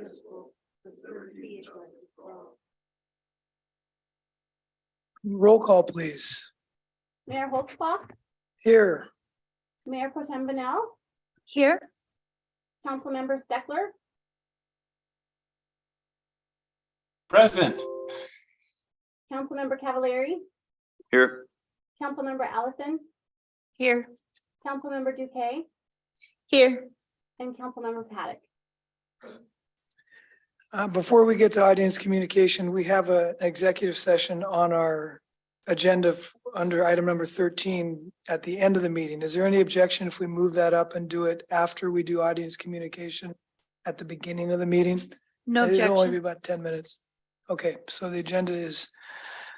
indivisible, with liberty and justice for all. Roll call, please. Mayor Holtzbach, Here. Mayor Pro Tem Vanel, Here. Councilmember Steckler, Present. Councilmember Cavallari, Here. Councilmember Allison, Here. Councilmember Duque, Here. and Councilmember Paddock. Before we get to audience communication, we have an executive session on our agenda under item number 13 at the end of the meeting. Is there any objection if we move that up and do it after we do audience communication at the beginning of the meeting? No It'll only be objection. about 10 minutes. Okay, so the agenda is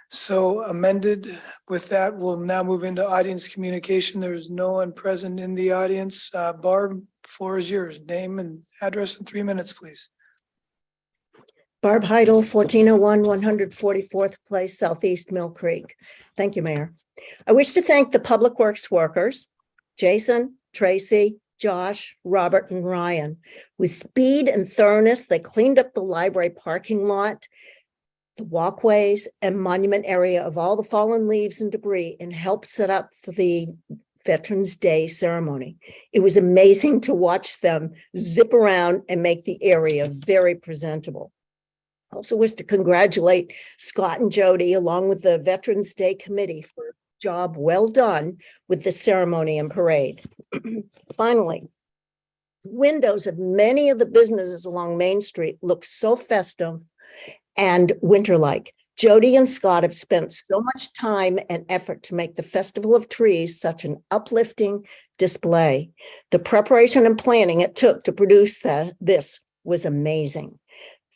so amended. With that, we'll now move into audience communication. There's no one present in the audience. Barb, floor is yours. Name and address in 3 minutes, please. Barb Heidel, 1401 144th Place, Southeast Mill Creek. Thank you, Mayor. I wish to thank the Public Works workers, Jason, Tracy, Josh, Robert, and Ryan. With speed and thoroughness, they cleaned up the library parking lot, the walkways, and monument area of all the fallen leaves and debris and helped set up for the Veterans Day ceremony. It was amazing to watch them zip around and make the area very presentable. I also wish to congratulate Scott and Jody along with the Veterans Day Committee for a job well done with the ceremony and parade. Finally, windows of many of the businesses along Main Street look so festive and winter-like. Jody and Scott have spent so much time and effort to make the Festival of Trees such an uplifting display. The preparation and planning it took to produce this was amazing.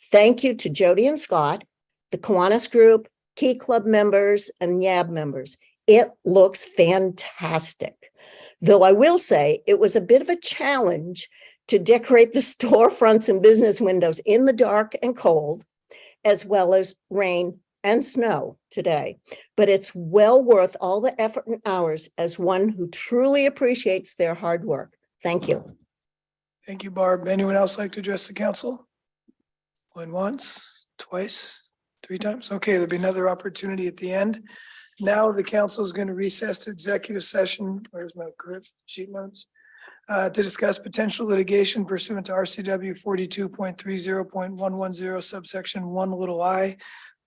Thank you to Jody and Scott, the Kiwanis Group, Key Club members, and YAB members. It looks fantastic. Though I will say it was a bit of a challenge to decorate the storefronts and business windows in the dark and cold, as well as rain and snow today. But it's well worth all the effort and hours as one who truly appreciates their hard work. Thank you. Thank you, Barb. Anyone else like to address the council? Going once, twice, 3 times? Okay, there'll be another opportunity at the end. Now the council is going to recess to executive session. Where's my sheet notes? To discuss potential litigation pursuant to RCW 42.30.110 subsection 1 little I.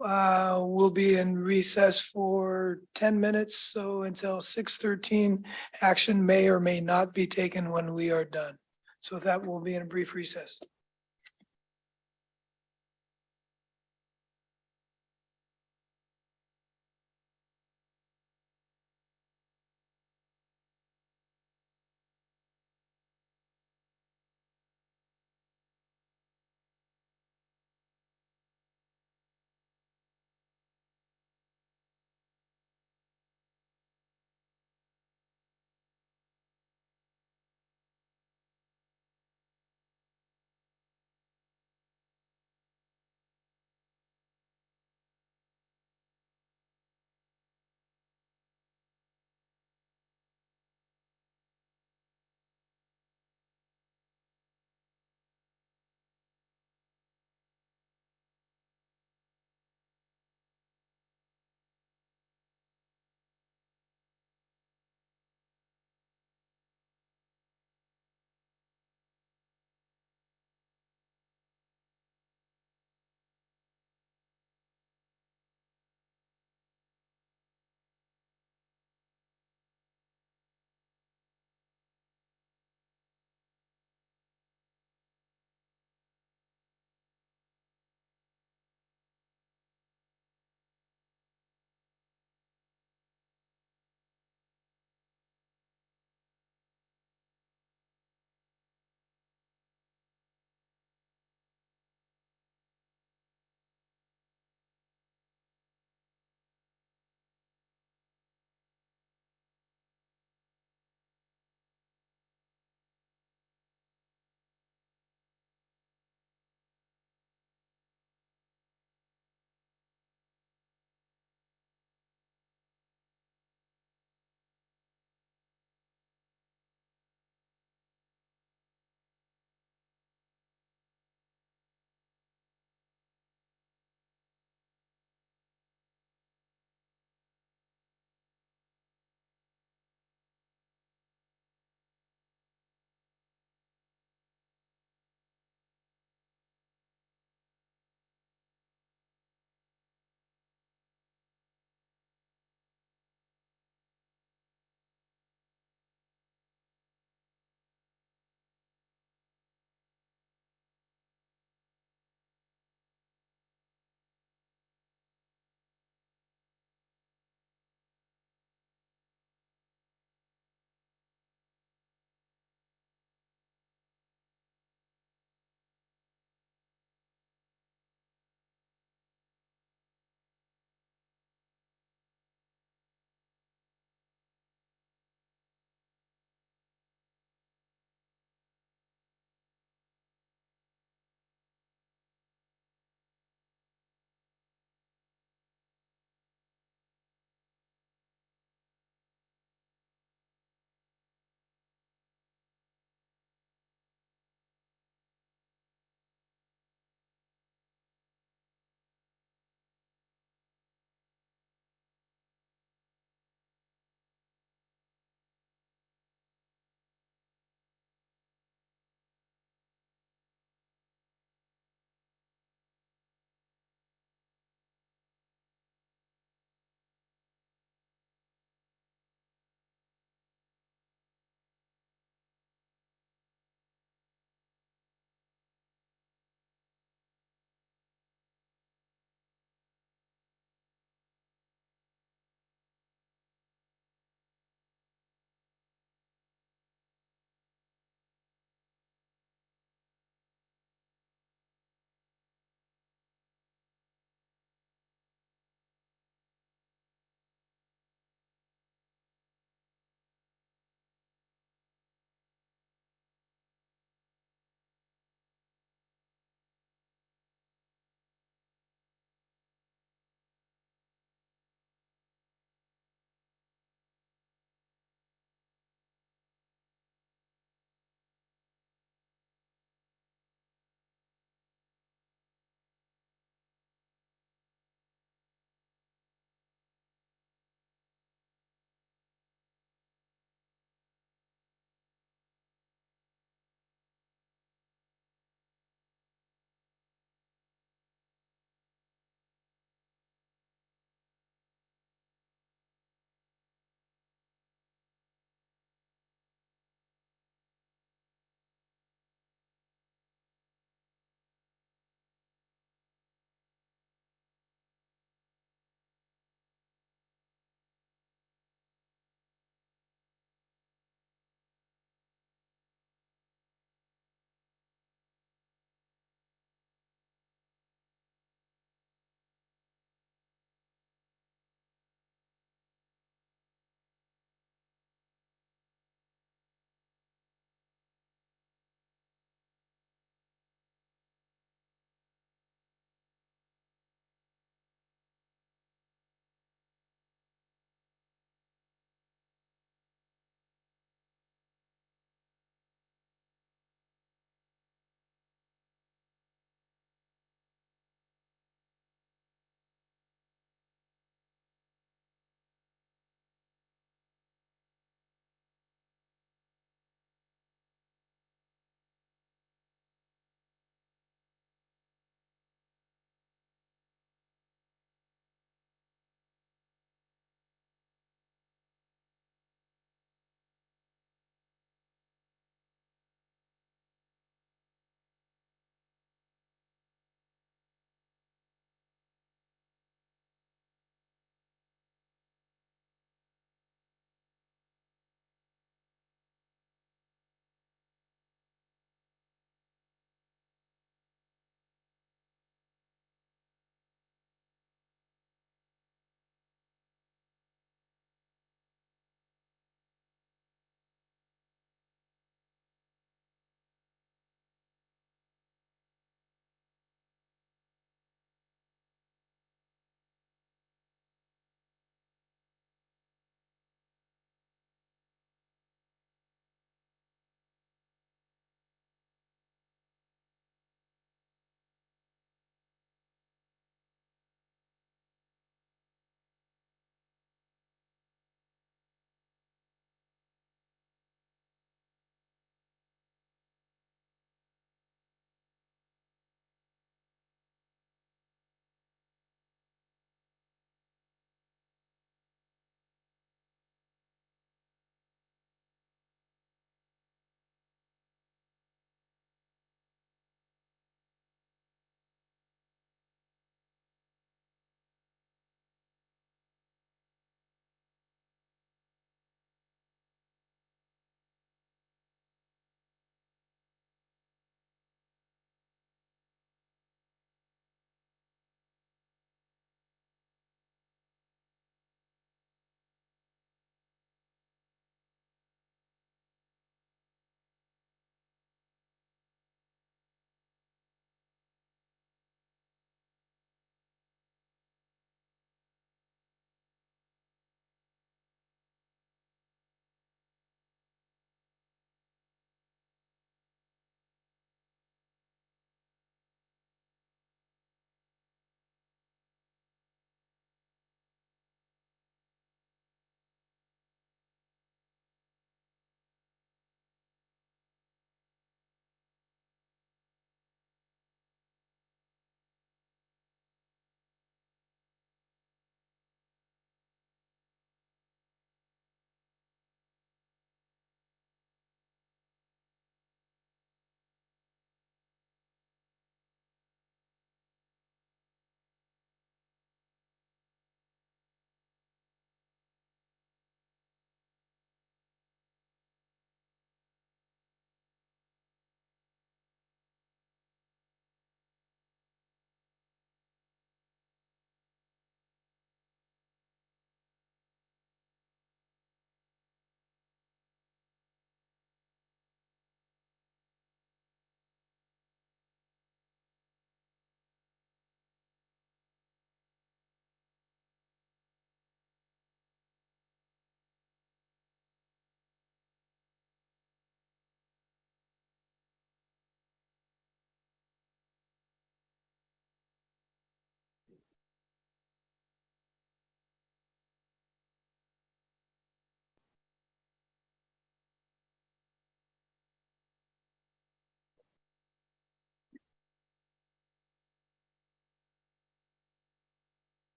We'll be in recess for 10 minutes. So until 6:13, action may or may not be taken when we are done. So that will be in a brief recess.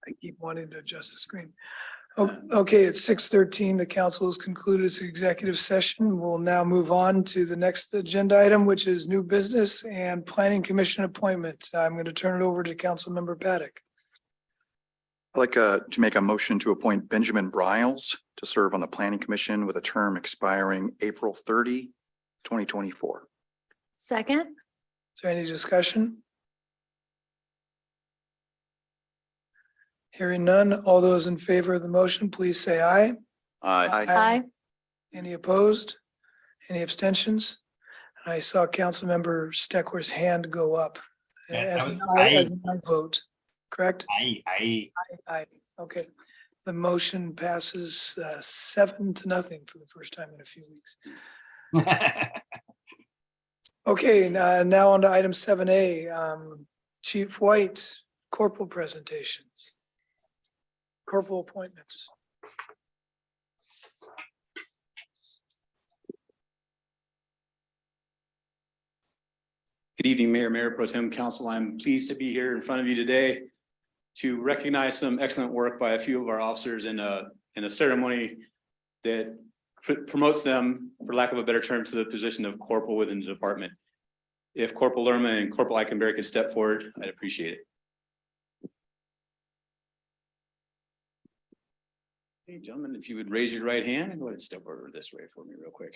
I keep wanting to adjust the screen. Okay, it's 6:13. The council has concluded its executive session. We'll now move on to the next agenda item, which is new business and planning commission appointment. I'm going to turn it over to Councilmember Paddock. I'd like to make a motion to appoint Benjamin Briles to serve on the planning commission with a term expiring April 30, 2024. Second. Is there any discussion? Hearing none, all those in favor of the motion, please say aye. Aye. Any opposed? Any abstentions? I saw Councilmember Steckler's hand go up as an aye vote, correct? Aye. Okay. The motion passes 7-0 for the first time in a few weeks. Okay, now on to item 7A, Chief White, corporal presentations. Corporal appointments. Good evening, Mayor Pro Tem Council. I'm pleased to be here in front of you today to recognize some excellent work by a few of our officers in a ceremony that promotes them, for lack of a better term, to the position of corporal within the department. If Corporal Lerma and Corporal Eichenberry could step forward, I'd appreciate it. Hey, gentlemen, if you would raise your right hand and go ahead and step over this way for me real quick.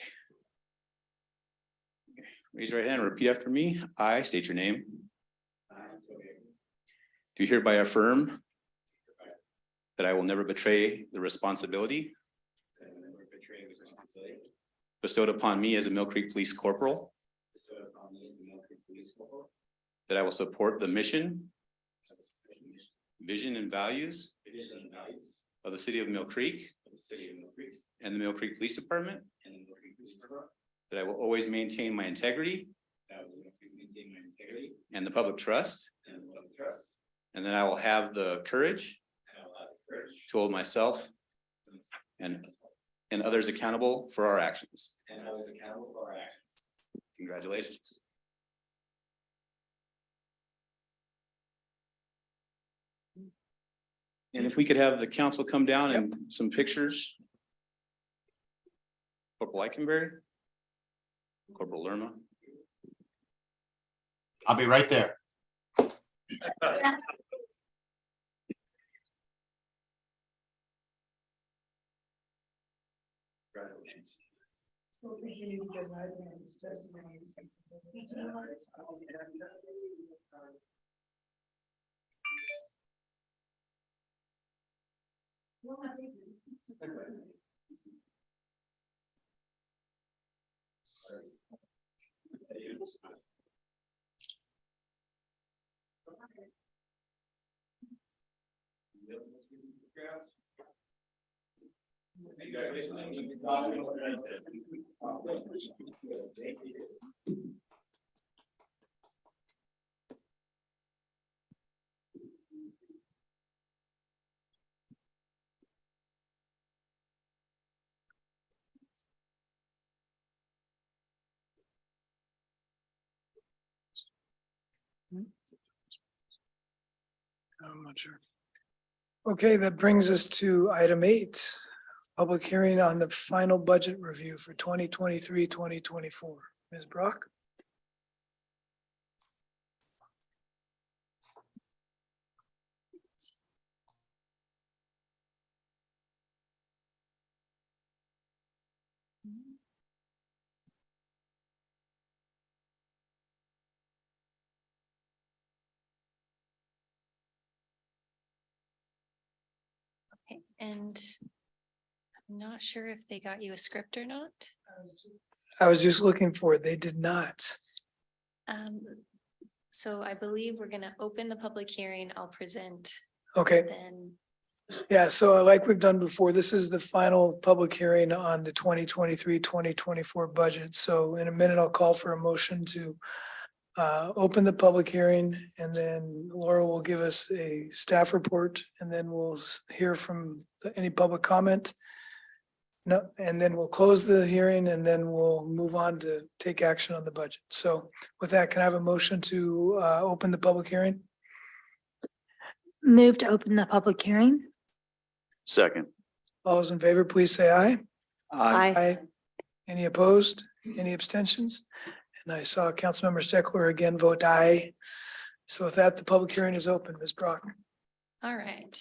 Okay, raise your right hand and repeat after me. I state your name. Do hereby affirm that I will never betray the responsibility bestowed upon me as a Mill Creek Police Corporal, that I will support the mission, vision and values of the city of Mill Creek and the Mill Creek Police Department, that I will always maintain my integrity and the public trust, and that I will have the courage to hold myself and others accountable for our actions. Congratulations. And if we could have the council come down and some pictures. Corporal Eichenberry, Corporal Lerma. I'll be right there. I'm not sure. Okay, that brings us to item 8, public hearing on the final budget review for 2023-2024. Ms. Brock? Okay, and I'm not sure if they got you a script or not. I was just looking for it. They did not. So I believe we're gonna open the public hearing. I'll present Okay, then. yeah, so like we've done before, this is the final public hearing on the 2023-2024 budget. So in a minute, I'll call for a motion to open the public hearing, and then Laura will give us a staff report, and then we'll hear from any public comment. No, and then we'll close the hearing, and then we'll move on to take action on the budget. So with that, can I have a motion to open the public hearing? Move to open the public hearing. Second. All those in favor, please say aye. Aye. Aye. Any opposed? Any abstentions? And I saw Councilmember Steckler again vote aye. So with that, the public hearing is open. Ms. Brock. All right.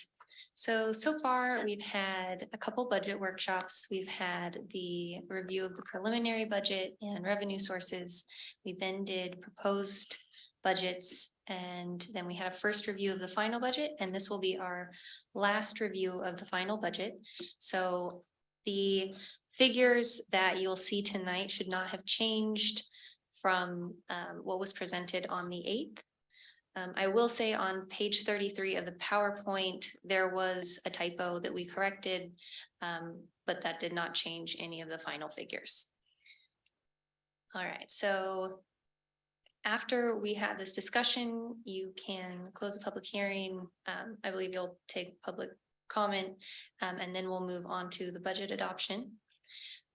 So far, we've had a couple budget workshops. We've had the review of the preliminary budget and revenue sources. We then did proposed budgets, and then we had a first review of the final budget, and this will be our last review of the final budget. So the figures that you'll see tonight should not have changed from what was presented on the 8th. I will say on page 33 of the PowerPoint, there was a typo that we corrected, but that did not change any of the final figures. All right, so after we have this discussion, you can close the public hearing. I believe you'll take public comment, and then we'll move on to the budget adoption.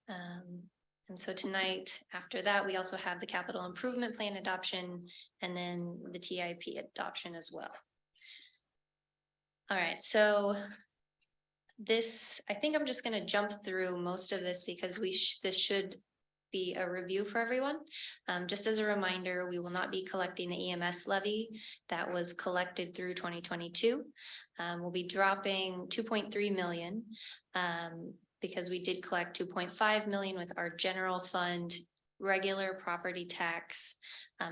And so tonight, after that, we also have the capital improvement plan adoption and then the TIP adoption as well. All right, so this, I think I'm just going to jump through most of this because this should be a review for everyone. Just as a reminder, we will not be collecting the EMS levy that was collected through 2022. We'll be dropping 2.3 million. Because we did collect 2.5 million with our general fund regular property tax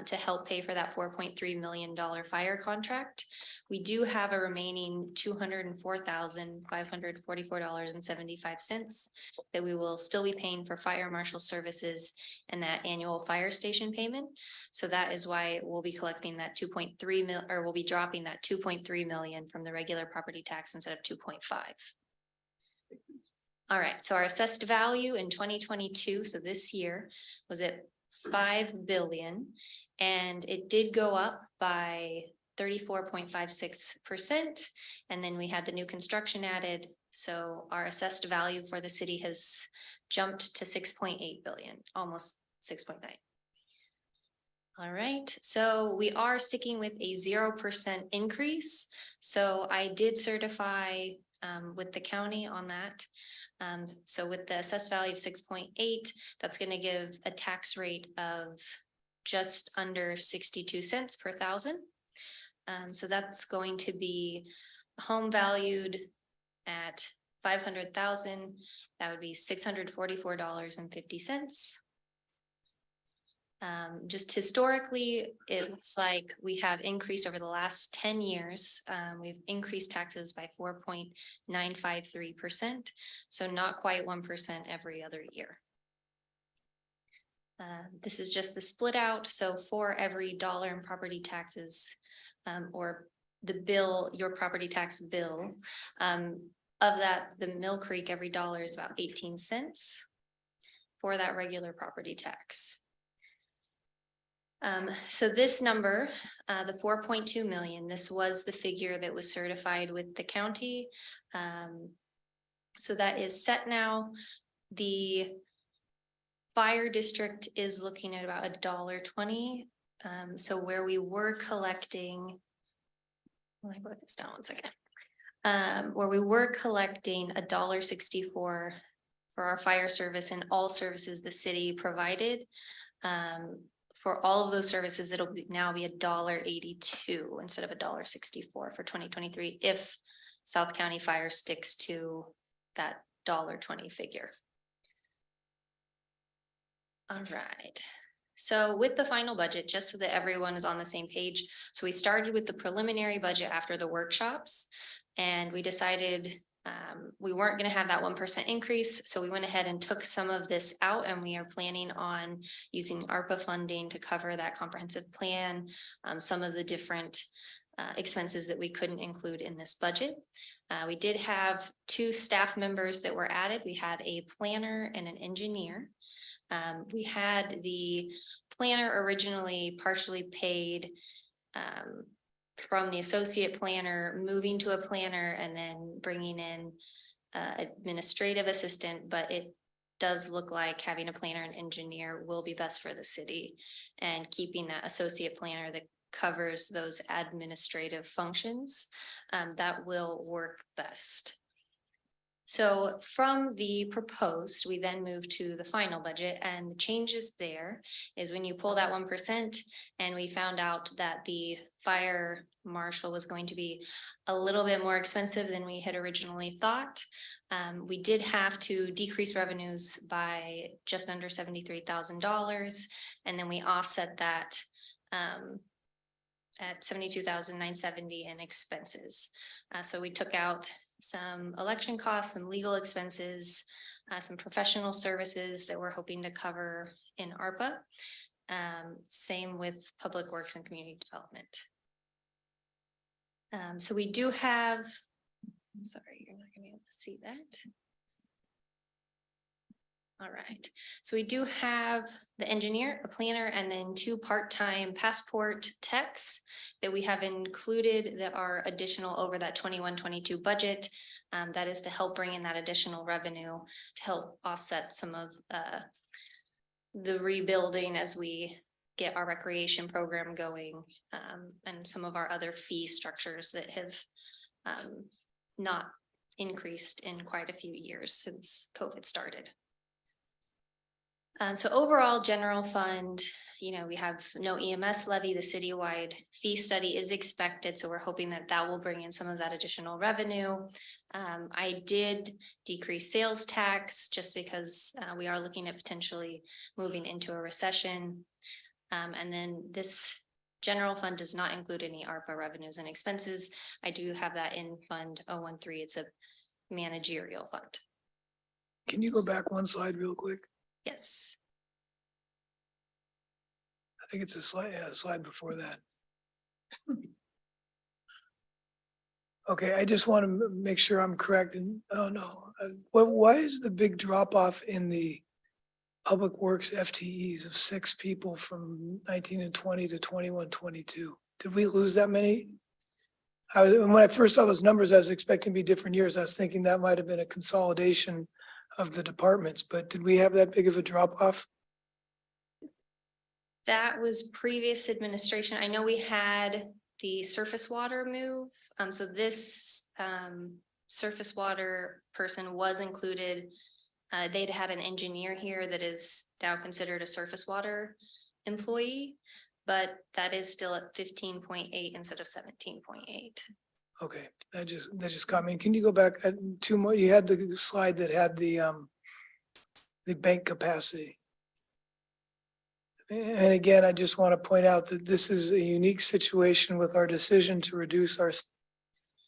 to help pay for that $4.3 million fire contract. We do have a remaining $204,544.75 that we will still be paying for fire marshal services and that annual fire station payment. So that is why we'll be collecting that 2.3 million, or we'll be dropping that 2.3 million from the regular property tax instead of 2.5. All right, so our assessed value in 2022, so this year, was at 5 billion, and it did go up by 34.56%. And then we had the new construction added, so our assessed value for the city has jumped to 6.8 billion, almost 6.9. All right, so we are sticking with a 0% increase. So I did certify with the county on that. So with the assessed value of 6.8, that's going to give a tax rate of just under 62 cents per thousand. So that's going to be home valued at 500,000. That would be $644.50. Just historically, it looks like we have increased over the last 10 years. We've increased taxes by 4.953%, so not quite 1% every other year. This is just the split out. So for every dollar in property taxes, or the bill, your property tax bill, of that, the Mill Creek, every dollar is about 18 cents for that regular property tax. So this number, the 4.2 million, this was the figure that was certified with the county. So that is set now. The fire district is looking at about $1.20. So where we were collecting, let me put this down one second. Where we were collecting $1.64 for our fire service and all services the city provided. For all of those services, it'll now be $1.82 instead of $1.64 for 2023 if South County Fire sticks to that $1.20 figure. All right. So with the final budget, just so that everyone is on the same page. So we started with the preliminary budget after the workshops, and we decided we weren't going to have that 1% increase. So we went ahead and took some of this out, and we are planning on using ARPA funding to cover that comprehensive plan, some of the different expenses that we couldn't include in this budget. We did have 2 staff members that were added. We had a planner and an engineer. We had the planner originally partially paid from the associate planner, moving to a planner, and then bringing in administrative assistant, but it does look like having a planner and engineer will be best for the city, and keeping that associate planner, covers those administrative functions, that will work best. So from the proposed, we then move to the final budget, and the changes there is when you pull that 1% and we found out that the fire marshal was going to be a little bit more expensive than we had originally thought. We did have to decrease revenues by just under $73,000, and then we offset that at $72,970 in expenses. So we took out some election costs, some legal expenses, some professional services that we're hoping to cover in ARPA. Same with Public Works and Community Development. So we do have, I'm sorry, you're not gonna be able to see that. All right, so we do have the engineer, a planner, and then 2 part-time passport techs that we have included that are additional over that 21-22 budget. That is to help bring in that additional revenue to help offset some of the rebuilding as we get our recreation program going, and some of our other fee structures that have not increased in quite a few years since COVID started. So overall, general fund, we have no EMS levy. The citywide fee study is expected, so we're hoping that that will bring in some of that additional revenue. I did decrease sales tax just because we are looking at potentially moving into a recession. And then this general fund does not include any ARPA revenues and expenses. I do have that in Fund 013. It's a managerial fund. Can you go back one slide real quick? Yes. I think it's a slide before that. Okay, I just want to make sure I'm correct. And oh no, why is the big drop off in the Public Works FTEs of 6 people from 19 and 20 to 21, 22? Did we lose that many? When I first saw those numbers, I was expecting to be different years. I was thinking that might have been a consolidation of the departments, but did we have that big of a drop off? That was previous administration. I know we had the surface water move. So this surface water person was included. They'd had an engineer here that is now considered a surface water employee, but that is still at 15.8 instead of 17.8. Okay, that just caught me. Can you go back 2 more? You had the slide that had the bank capacity. And again, I just want to point out that this is a unique situation with our decision to reduce our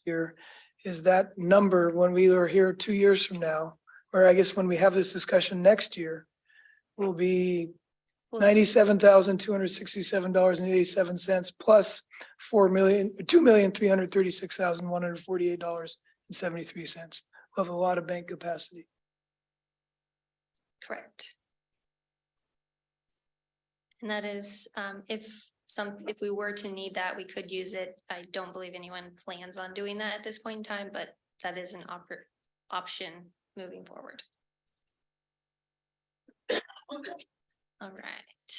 here. Is that number when we are here 2 years from now, or I guess when we have this discussion next year, will be $97,267.87 plus $2,336,148.73. We'll have a lot of bank capacity. Correct. And that is, if we were to need that, we could use it. I don't believe anyone plans on doing that at this point in time, but that is an option moving forward. All right.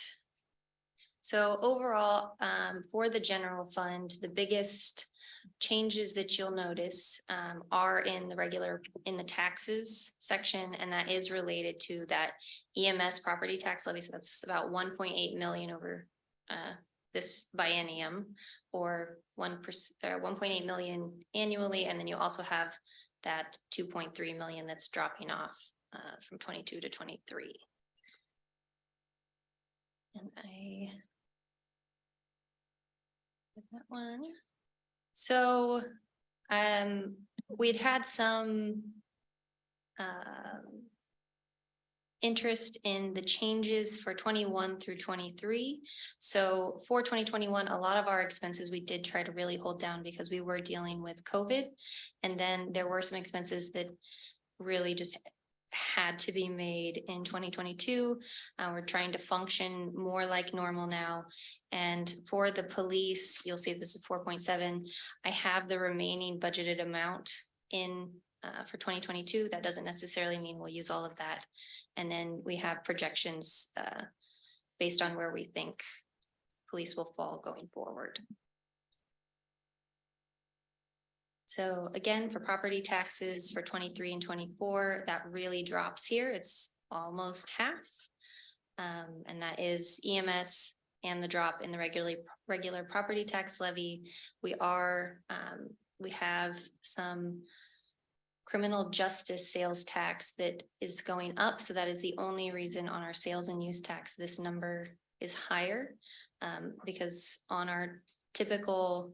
So overall, for the general fund, the biggest changes that you'll notice are in the taxes section, and that is related to that EMS property tax levy. So that's about 1.8 million over this biennium, or 1.8 million annually, and then you also have that 2.3 million that's dropping off from 22 to 23. And I did that one. So we'd had some interest in the changes for 21 through 23. So for 2021, a lot of our expenses we did try to really hold down because we were dealing with COVID. And then there were some expenses that really just had to be made in 2022. We're trying to function more like normal now. And for the police, you'll see this is 4.7. I have the remaining budgeted amount in for 2022. That doesn't necessarily mean we'll use all of that. And then we have projections based on where we think police will fall going forward. So again, for property taxes for 23 and 24, that really drops here. It's almost half. And that is EMS and the drop in the regular property tax levy. We have some criminal justice sales tax that is going up. So that is the only reason on our sales and use tax, this number is higher. Because on our typical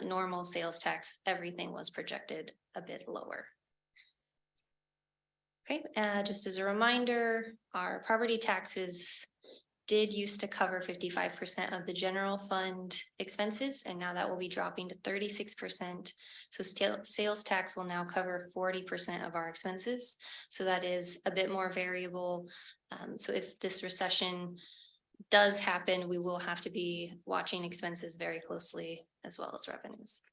normal sales tax, everything was projected a bit lower. Okay, just as a reminder, our property taxes did used to cover 55% of the general fund expenses, and now that will be dropping to 36%. So sales tax will now cover 40% of our expenses. So that is a bit more variable. So if this recession does happen, we will have to be watching expenses very closely as well as revenues.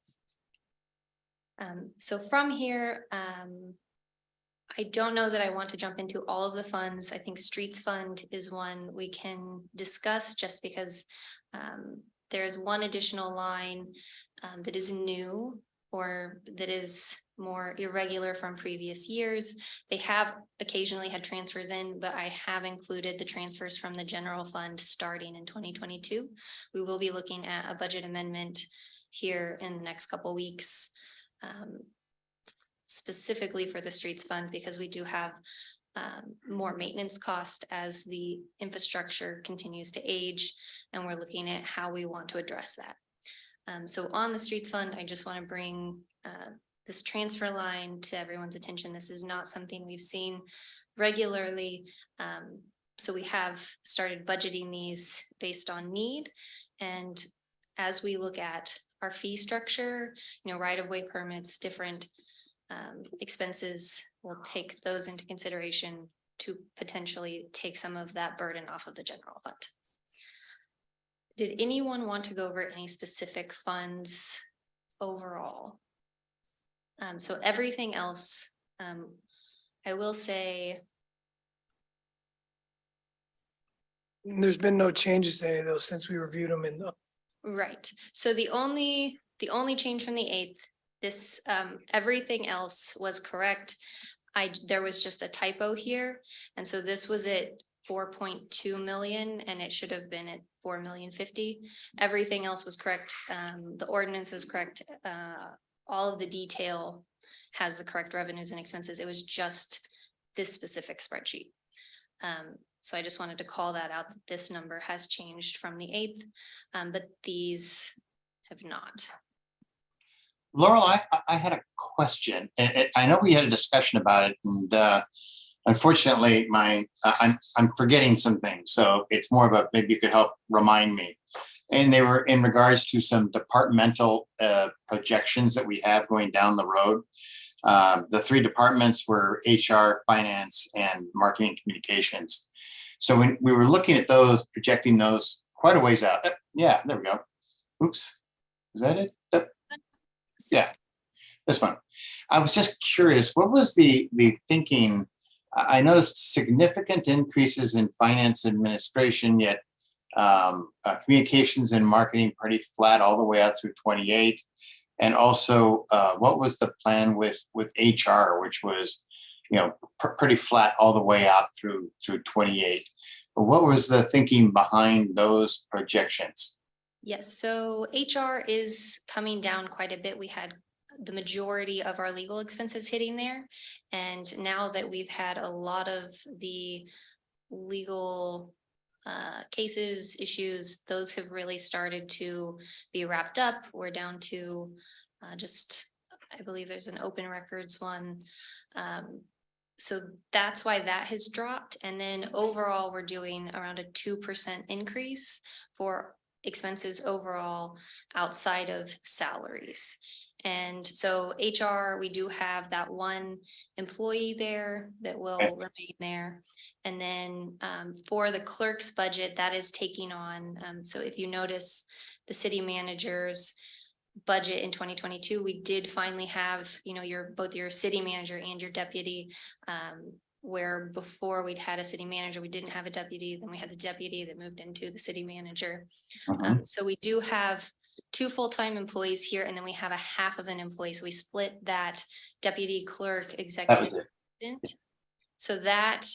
So from here, I don't know that I want to jump into all of the funds. I think streets fund is one we can discuss just because there is one additional line that is new or that is more irregular from previous years. They have occasionally had transfers in, but I have included the transfers from the general fund starting in 2022. We will be looking at a budget amendment here in the next couple weeks. Specifically for the streets fund, because we do have more maintenance cost as the infrastructure continues to age, and we're looking at how we want to address that. So on the streets fund, I just want to bring this transfer line to everyone's attention. This is not something we've seen regularly. So we have started budgeting these based on need. And as we look at our fee structure, right-of-way permits, different expenses, we'll take those into consideration to potentially take some of that burden off of the general fund. Did anyone want to go over any specific funds overall? So everything else, I will say. There's been no changes to any of those since we reviewed them in. Right. So the only change from the 8th, this everything else was correct. There was just a typo here. And so this was at 4.2 million and it should have been at 4,050,000. Everything else was correct. The ordinance is correct. All of the detail has the correct revenues and expenses. It was just this specific spreadsheet. So I just wanted to call that out. That this number has changed from the 8th, but these have not. Laurel, I had a question. I know we had a discussion about it, and unfortunately, I'm forgetting some things. So it's more of a, maybe you could help remind me. And they were in regards to some departmental projections that we have going down the road. The 3 departments were HR, finance, and marketing and communications. So when we were looking at those, projecting those quite a ways out. Yeah, there we go. Oops, is that it? Yeah, this one. I was just curious, what was the thinking? I noticed significant increases in finance administration, yet communications and marketing pretty flat all the way out through 28. And also, what was the plan with HR, which was, pretty flat all the way out through 28. But what was the thinking behind those projections? Yes, so HR is coming down quite a bit. We had the majority of our legal expenses hitting there. And now that we've had a lot of the legal cases, issues, those have really started to be wrapped up. We're down to I believe there's an open records one. So that's why that has dropped. And then overall, we're doing around a 2% increase for expenses overall outside of salaries. And so HR, we do have that one employee there that will remain there. And then for the clerk's budget, that is taking on. So if you notice the city manager's budget in 2022, we did finally have, both your city manager and your deputy where before we'd had a city manager, we didn't have a deputy, then we had the deputy that moved into the city manager. Mhm. So we do have 2 full-time employees here, and then we have a half of an employee. So we split that deputy clerk That executive was it. assistant. So that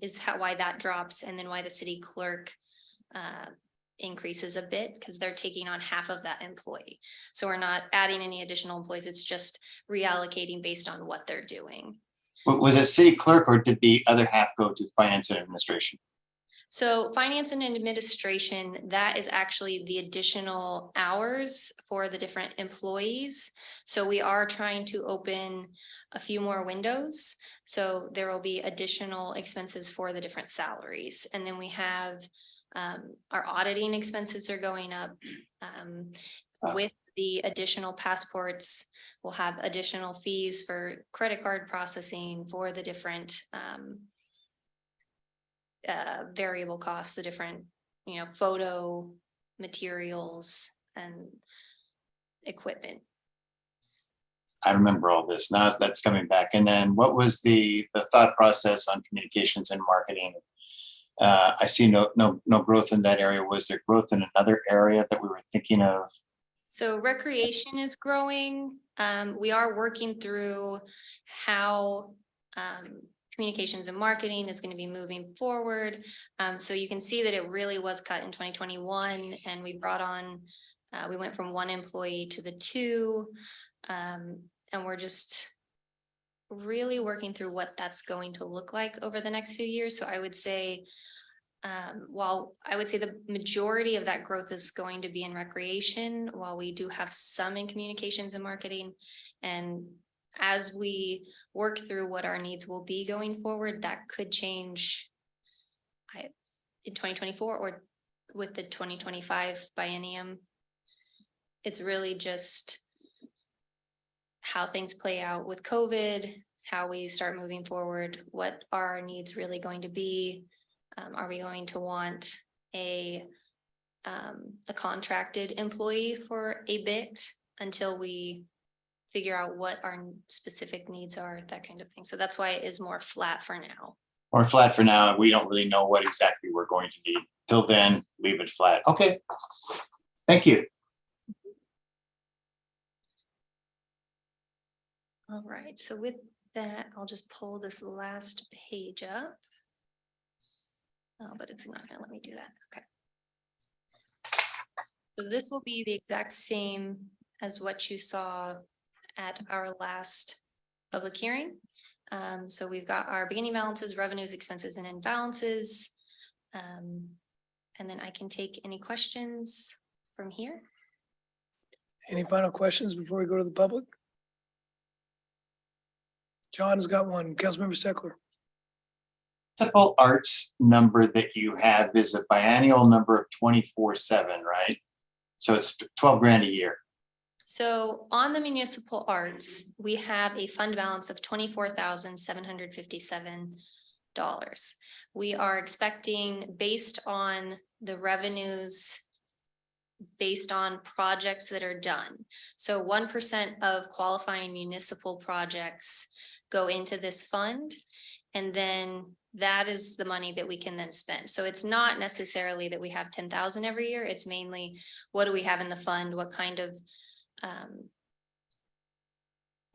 is why that drops, and then why the city clerk increases a bit, because they're taking on half of that employee. So we're not adding any additional employees, it's just reallocating based on what they're doing. Was it city clerk or did the other half go to finance and administration? So finance and administration, that is actually the additional hours for the different employees. So we are trying to open a few more windows. So there will be additional expenses for the different salaries. And then we have our auditing expenses are going up. With the additional passports, we'll have additional fees for credit card processing for the different variable costs, the different, photo materials and equipment. I remember all this. Now that's coming back. And then what was the thought process on communications and marketing? I see no growth in that area. Was there growth in another area that we were thinking of? So recreation is growing. We are working through how communications and marketing is going to be moving forward. So you can see that it really was cut in 2021, and we brought on, we went from 1 employee to the 2. And we're just really working through what that's going to look like over the next few years. So I would say, while I would say the majority of that growth is going to be in recreation, while we do have some in communications and marketing. And as we work through what our needs will be going forward, that could change in 2024 or with the 2025 biennium. It's really just how things play out with COVID, how we start moving forward, what are our needs really going to be? Are we going to want a contracted employee for a bit until we figure out what our specific needs are, that kind of thing. So that's why it is more flat for now. Or flat for now? We don't really know what exactly we're going to need. Till then, leave it flat. Okay. Thank you. All right, so with that, I'll just pull this last page up. Oh, but it's not gonna let me do that. Okay. So this will be the exact same as what you saw at our last public hearing. So we've got our beginning balances, revenues, expenses, and imbalances. And then I can take any questions from here. Any final questions before we go to the public? John has got one. Councilmember Steckler. Typical arts number that you have is a biannual number of 24/7, right? So it's 12 grand a year. So on the municipal arts, we have a fund balance of $24,757. We are expecting, based on the revenues, based on projects that are done. So 1% of qualifying municipal projects go into this fund. And then that is the money that we can then spend. So it's not necessarily that we have 10,000 every year. It's mainly what do we have in the fund? What kind of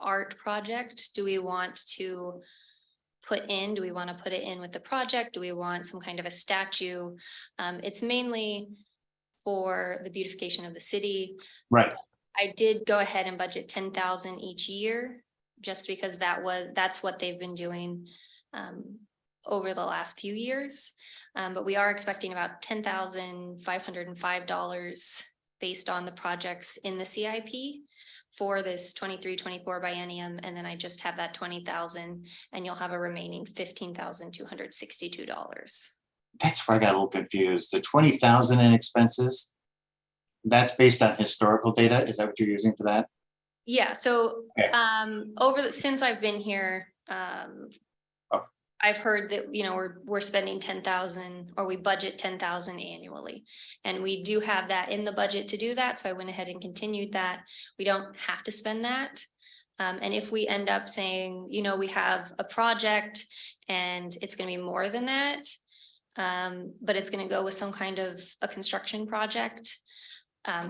art project do we want to put in? Do we want to put it in with the project? Do we want some kind of a statue? It's mainly for the beautification of the city. Right. I did go ahead and budget 10,000 each year, just because that's what they've been doing over the last few years. But we are expecting about $10,505 based on the projects in the CIP for this 23-24 biennium. And then I just have that 20,000, and you'll have a remaining $15,262. That's where I got a little confused. The 20,000 in expenses, that's based on historical data. Is that what you're using for that? Yeah, so Okay. since I've been here, I've heard that, we're spending 10,000, or we budget 10,000 annually. And we do have that in the budget to do that. So I went ahead and continued that. We don't have to spend that. And if we end up saying, we have a project and it's gonna be more than that. But it's gonna go with some kind of a construction project.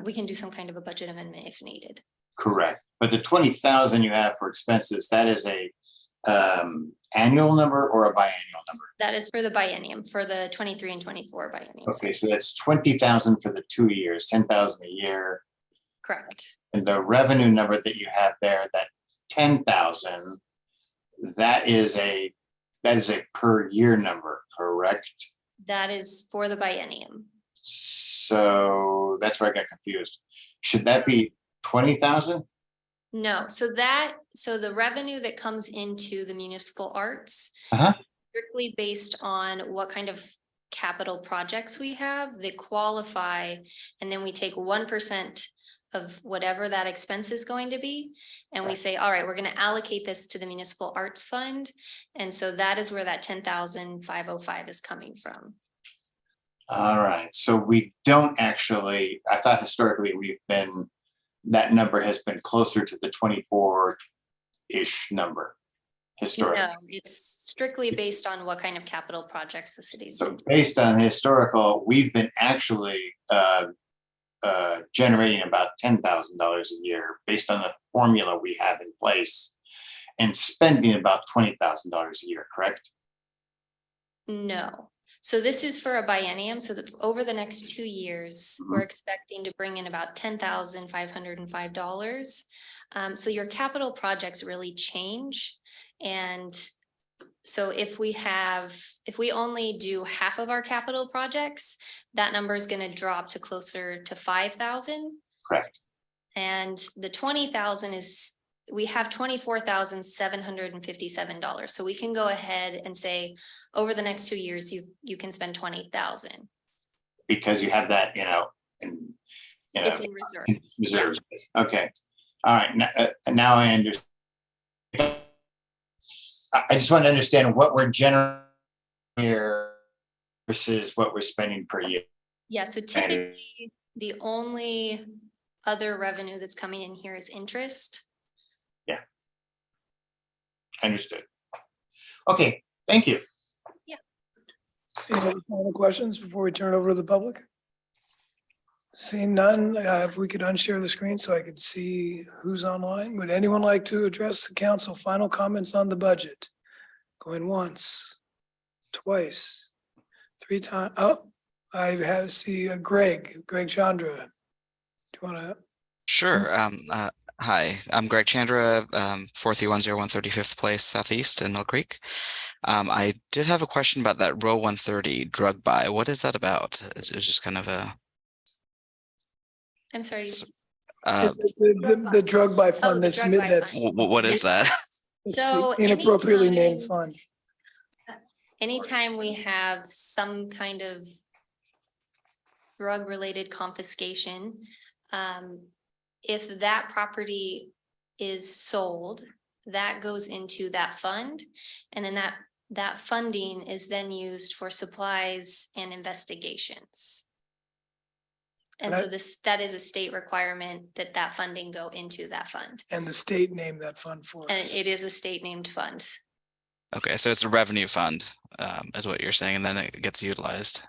We can do some kind of a budget amendment if needed. Correct. But the 20,000 you have for expenses, that is a annual number or a biannual number? That is for the biennium, for the 23 and 24 biennium. Okay, so that's 20,000 for the 2 years, 10,000 a year. Correct. And the revenue number that you have there, that 10,000, that is a per year number, correct? That is for the biennium. So that's where I got confused. Should that be 20,000? No, so the revenue that comes into the municipal arts. Uh-huh. Strictly based on what kind of capital projects we have, they qualify, and then we take 1% of whatever that expense is going to be. And we say, all right, we're gonna allocate this to the municipal arts fund. And so that is where that 10,505 is coming from. All right, so we don't actually, I thought historically that number has been closer to the 24-ish number historically. No, it's strictly based on what kind of capital projects the city's So been doing. based on historical, we've been actually generating about $10,000 a year based on the formula we have in place and spending about $20,000 a year, correct? No, so this is for a biennium, so that over the next 2 years, we're expecting to bring in about $10,505. So your capital projects really change. And so if we only do half of our capital projects, that number is going to drop to closer to 5,000. Correct. And the 20,000 is, we have $24,757. So we can go ahead and say, over the next 2 years, you can spend 20,000. Because you have that, It's in reserve. reserve. Okay. All right. Now I understand. I just want to understand what we're generating here versus what we're spending per year. Yeah, so typically, the only other revenue that's coming in here is interest. Understood. Okay, thank you. Any other final questions before we turn it over to the public? Seeing none, if we could unshare the screen so I could see who's online. Would anyone like to address the council? Final comments on the budget? Going once, twice, 3 times. Oh, I see Greg Chandra. Do you want to? Sure. Hi, I'm Greg Chandra, 43101 35th Place Southeast in Mill Creek. I did have a question about that row 130 drug buy. What is that about? It's just kind of a. I'm sorry. The drug buy fund the drug buy that's fund. What is that? it's So the inappropriately named anytime- fund. Anytime we have some kind of drug-related confiscation, if that property is sold, that goes into that fund. And then that funding is then used for supplies and investigations. And so that is a state requirement that funding go into that fund. And the state named that fund for And us. it is a state named fund. Okay, so it's a revenue fund, is what you're saying, and then it gets utilized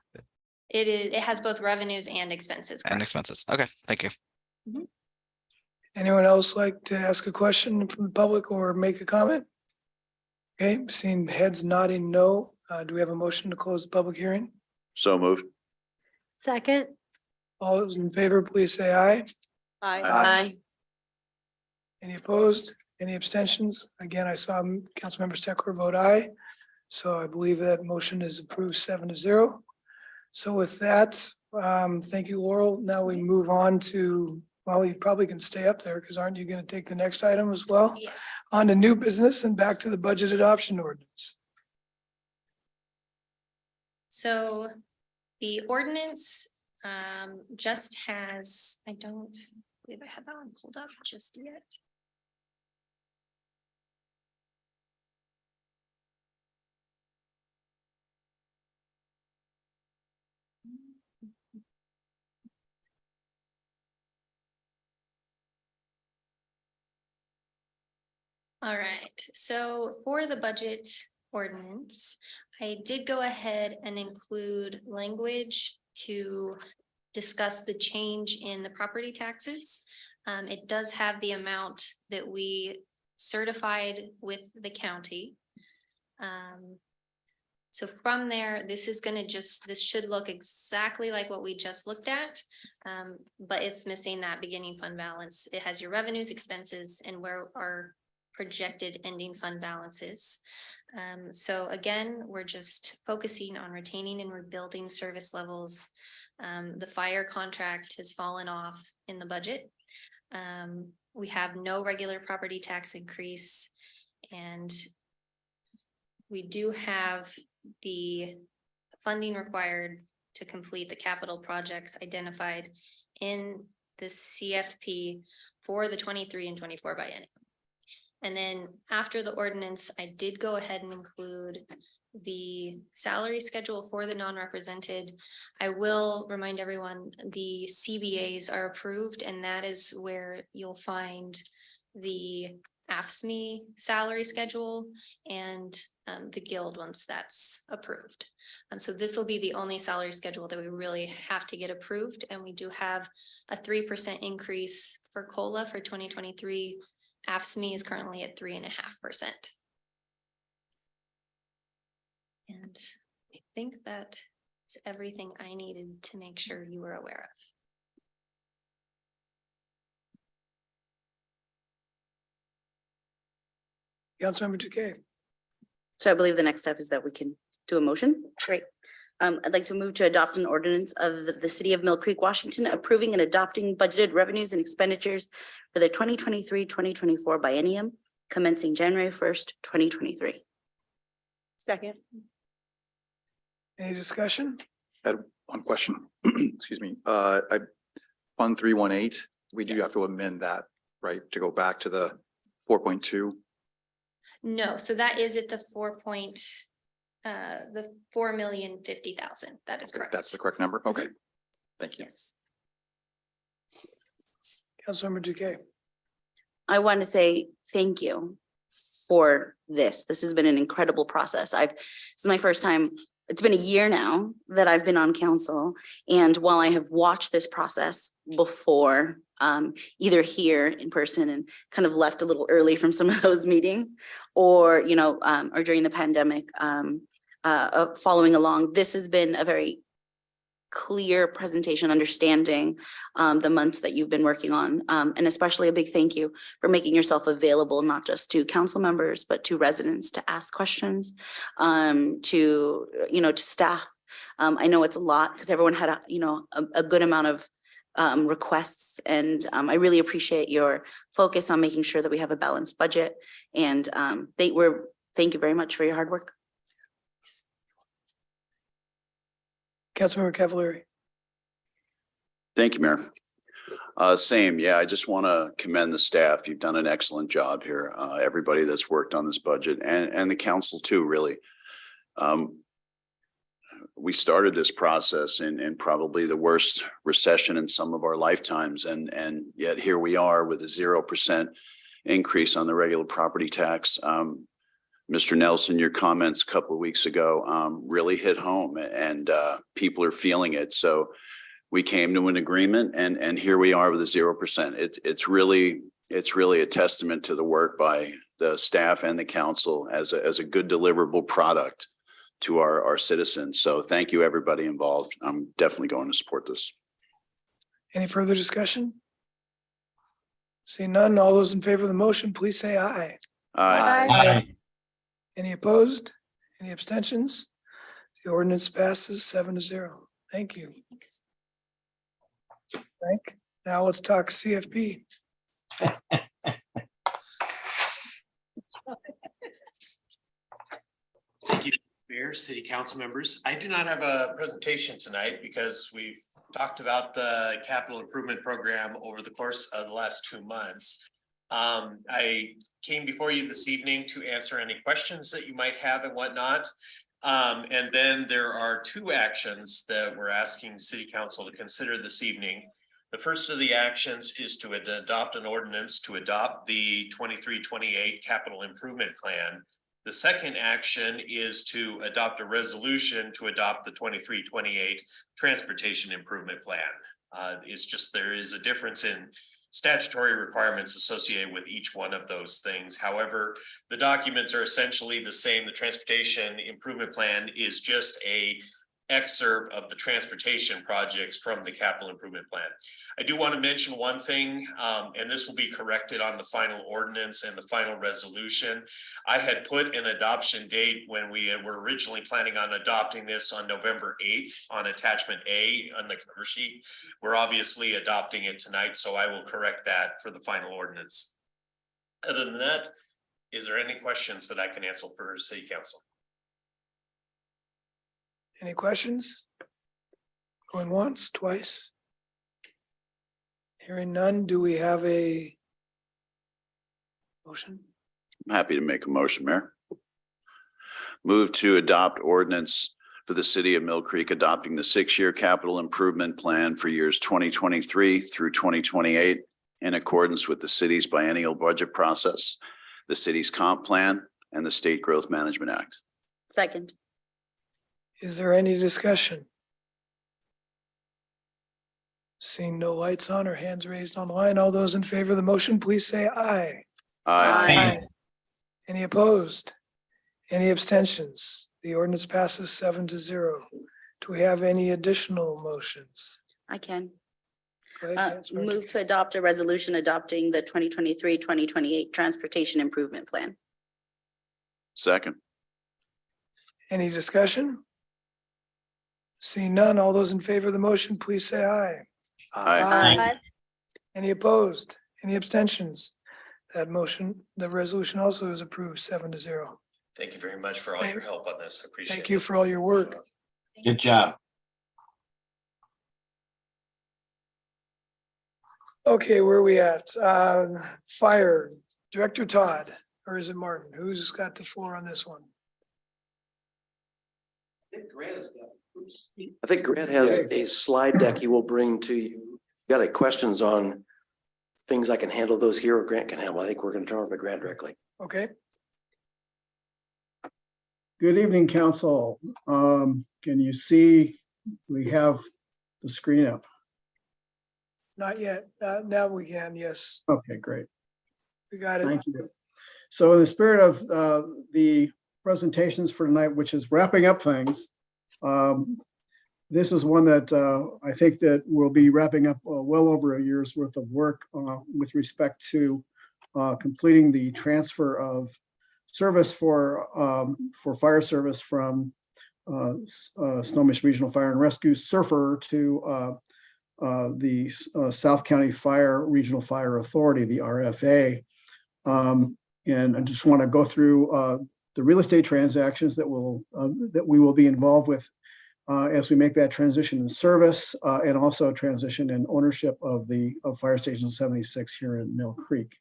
It has both revenues and expenses. and correct? expenses. Okay, thank you. Anyone else like to ask a question from the public or make a comment? Okay, seeing heads nodding no. Do we have a motion to close the public hearing? So moved. Second. All those in favor, please say aye. Aye. Any opposed? Any abstentions? Again, I saw Councilmember Steckler vote aye. So I believe that motion is approved 7-0. So with that, thank you, Laurel. Now we move on to, well, you probably can stay up there because aren't you going to take the next item as well? Yeah. On to new business and back to the budget adoption ordinance. So the ordinance just has, I don't believe I have that one pulled up just yet. All right, so for the budget ordinance, I did go ahead and include language to discuss the change in the property taxes. It does have the amount that we certified with the county. So from there, this is gonna this should look exactly like what we just looked at. But it's missing that beginning fund balance. It has your revenues, expenses, and where our projected ending fund balances. So again, we're just focusing on retaining and rebuilding service levels. The fire contract has fallen off in the budget. We have no regular property tax increase, and we do have the funding required to complete the capital projects identified in the CFP for the 23 and 24 biennium. And then after the ordinance, I did go ahead and include the salary schedule for the non-represented. I will remind everyone, the CBAs are approved, and that is where you'll find the AFSCME salary schedule and the guild once that's approved. So this will be the only salary schedule that we really have to get approved, and we do have a 3% increase for COLA for 2023. AFSCME is currently at 3.5%. And I think that is everything I needed to make sure you were aware of. Councilmember Duque. So I believe the next step is that we can do a motion. Great. I'd like to move to adopt an ordinance of the city of Mill Creek, Washington, approving and adopting budgeted revenues and expenditures for the 2023-2024 biennium commencing January 1st, 2023. Second. Any discussion? I had one question. Excuse me. Fund 318, we do have Yes. to amend that, right? To go back to the 4.2. No, so that is at the the 4,050,000. That is correct. That's the correct number? Okay. Thank you. Yes. Councilmember Duque. I want to say thank you for this. This has been an incredible process. This is my first time. It's been a year now that I've been on council. And while I have watched this process before, either here in person and kind of left a little early from some of those meetings, or, or during the pandemic, following along, this has been a very clear presentation, understanding the months that you've been working on. And especially a big thank you for making yourself available, not just to council members, but to residents to ask questions, to staff. I know it's a lot because everyone had a good amount of requests, and I really appreciate your focus on making sure that we have a balanced budget. And thank you very much for your hard work. Councilmember Cavallari. Thank you, Mayor. Same, yeah, I just want to commend the staff. You've done an excellent job here. Everybody that's worked on this budget and the council too, really. We started this process in probably the worst recession in some of our lifetimes, and yet here we are with a 0% increase on the regular property tax. Mr. Nelson, your comments a couple of weeks ago really hit home, and people are feeling it. So we came to an agreement, and here we are with a 0%. It's really a testament to the work by the staff and the council as a good deliverable product to our citizens. So thank you, everybody involved. I'm definitely going to support this. Any further discussion? Seeing none, all those in favor of the motion, please say aye. Aye. Any opposed? Any abstentions? The ordinance passes 7-0. Thank you. Frank, now let's talk CFP. Thank you, Mayor, City Council members. I do not have a presentation tonight because we've talked about the capital improvement program over the course of the last 2 months. I came before you this evening to answer any questions that you might have and whatnot. And then there are 2 actions that we're asking City Council to consider this evening. The first of the actions is to adopt an ordinance to adopt the 23-28 capital improvement plan The second action is to adopt a resolution to adopt the 23-28 Transportation Improvement Plan. It's just there is a difference in statutory requirements associated with each one of those things. However, the documents are essentially the same. The Transportation Improvement Plan is just a excerpt of the transportation projects from the capital improvement plan. I do want to mention one thing, and this will be corrected on the final ordinance and the final resolution. I had put an adoption date when we were originally planning on adopting this on November 8th on attachment A on the cover sheet. We're obviously adopting it tonight, so I will correct that for the final ordinance. Other than that, is there any questions that I can answer for City Council? Any questions? Going once, twice? Hearing none, do we have a motion? I'm happy to make a motion, Mayor. Move to adopt ordinance for the city of Mill Creek adopting the 6-year capital improvement plan for years 2023 through 2028 in accordance with the city's biennial budget process, the city's comp plan, and the State Growth Management Act. Second. Is there any discussion? Seeing no lights on or hands raised online, all those in favor of the motion, please say aye. Aye. Any opposed? Any abstentions? The ordinance passes 7-0. Do we have any additional motions? I can. Go ahead, Councilmember Move Duque. to adopt a resolution adopting the 2023-2028 Transportation Improvement Plan. Second. Any discussion? Seeing none, all those in favor of the motion, please say aye. Aye. Any opposed? Any abstentions? That motion, the resolution also is approved 7-0. Thank you very much for all your help on this. I appreciate it. Thank you for all your work. Good job. Okay, where are we at? Fire, Director Todd, or is it Martin? Who's got the floor on this one? I think Grant has a slide deck he will bring to you. Got any questions on things I can handle those here or Grant can handle? I think we're going to turn over to Grant directly. Okay, Good evening, council. Can you see, we have the screen up? not yet. Now we can, yes, Okay, great. we got it. Thank you. So in the spirit of the presentations for tonight, which is wrapping up things, this is one that I think that will be wrapping up well over a year's worth of work with respect to completing the transfer of service for fire service from Snohomish Regional Fire and Rescue SERFR to the South County Fire Regional Fire Authority, the RFA. And I just want to go through the real estate transactions that we will be involved with as we make that transition in service and also transition in ownership of Fire Station 76 here in Mill Creek.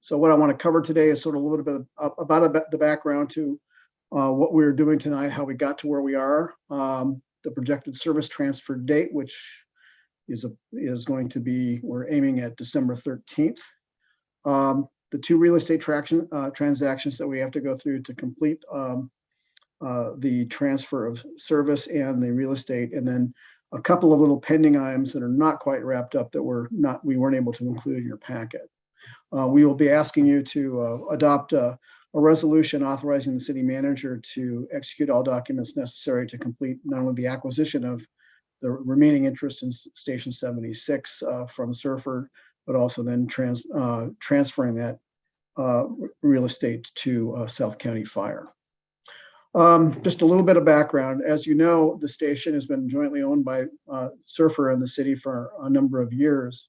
So what I want to cover today is sort of a little bit about the background to what we're doing tonight, how we got to where we are, the projected service transfer date, which is going to be, we're aiming at December 13th. The two real estate transactions that we have to go through to complete the transfer of service and the real estate, and then a couple of little pending items that are not quite wrapped up that we weren't able to include in your packet. We will be asking you to adopt a resolution authorizing the city manager to execute all documents necessary to complete not only the acquisition of the remaining interest in Station 76 from SERFR, but also then transferring that real estate to South County Fire. Just a little bit of background. As you know, the station has been jointly owned by SERFR and the city for a number of years.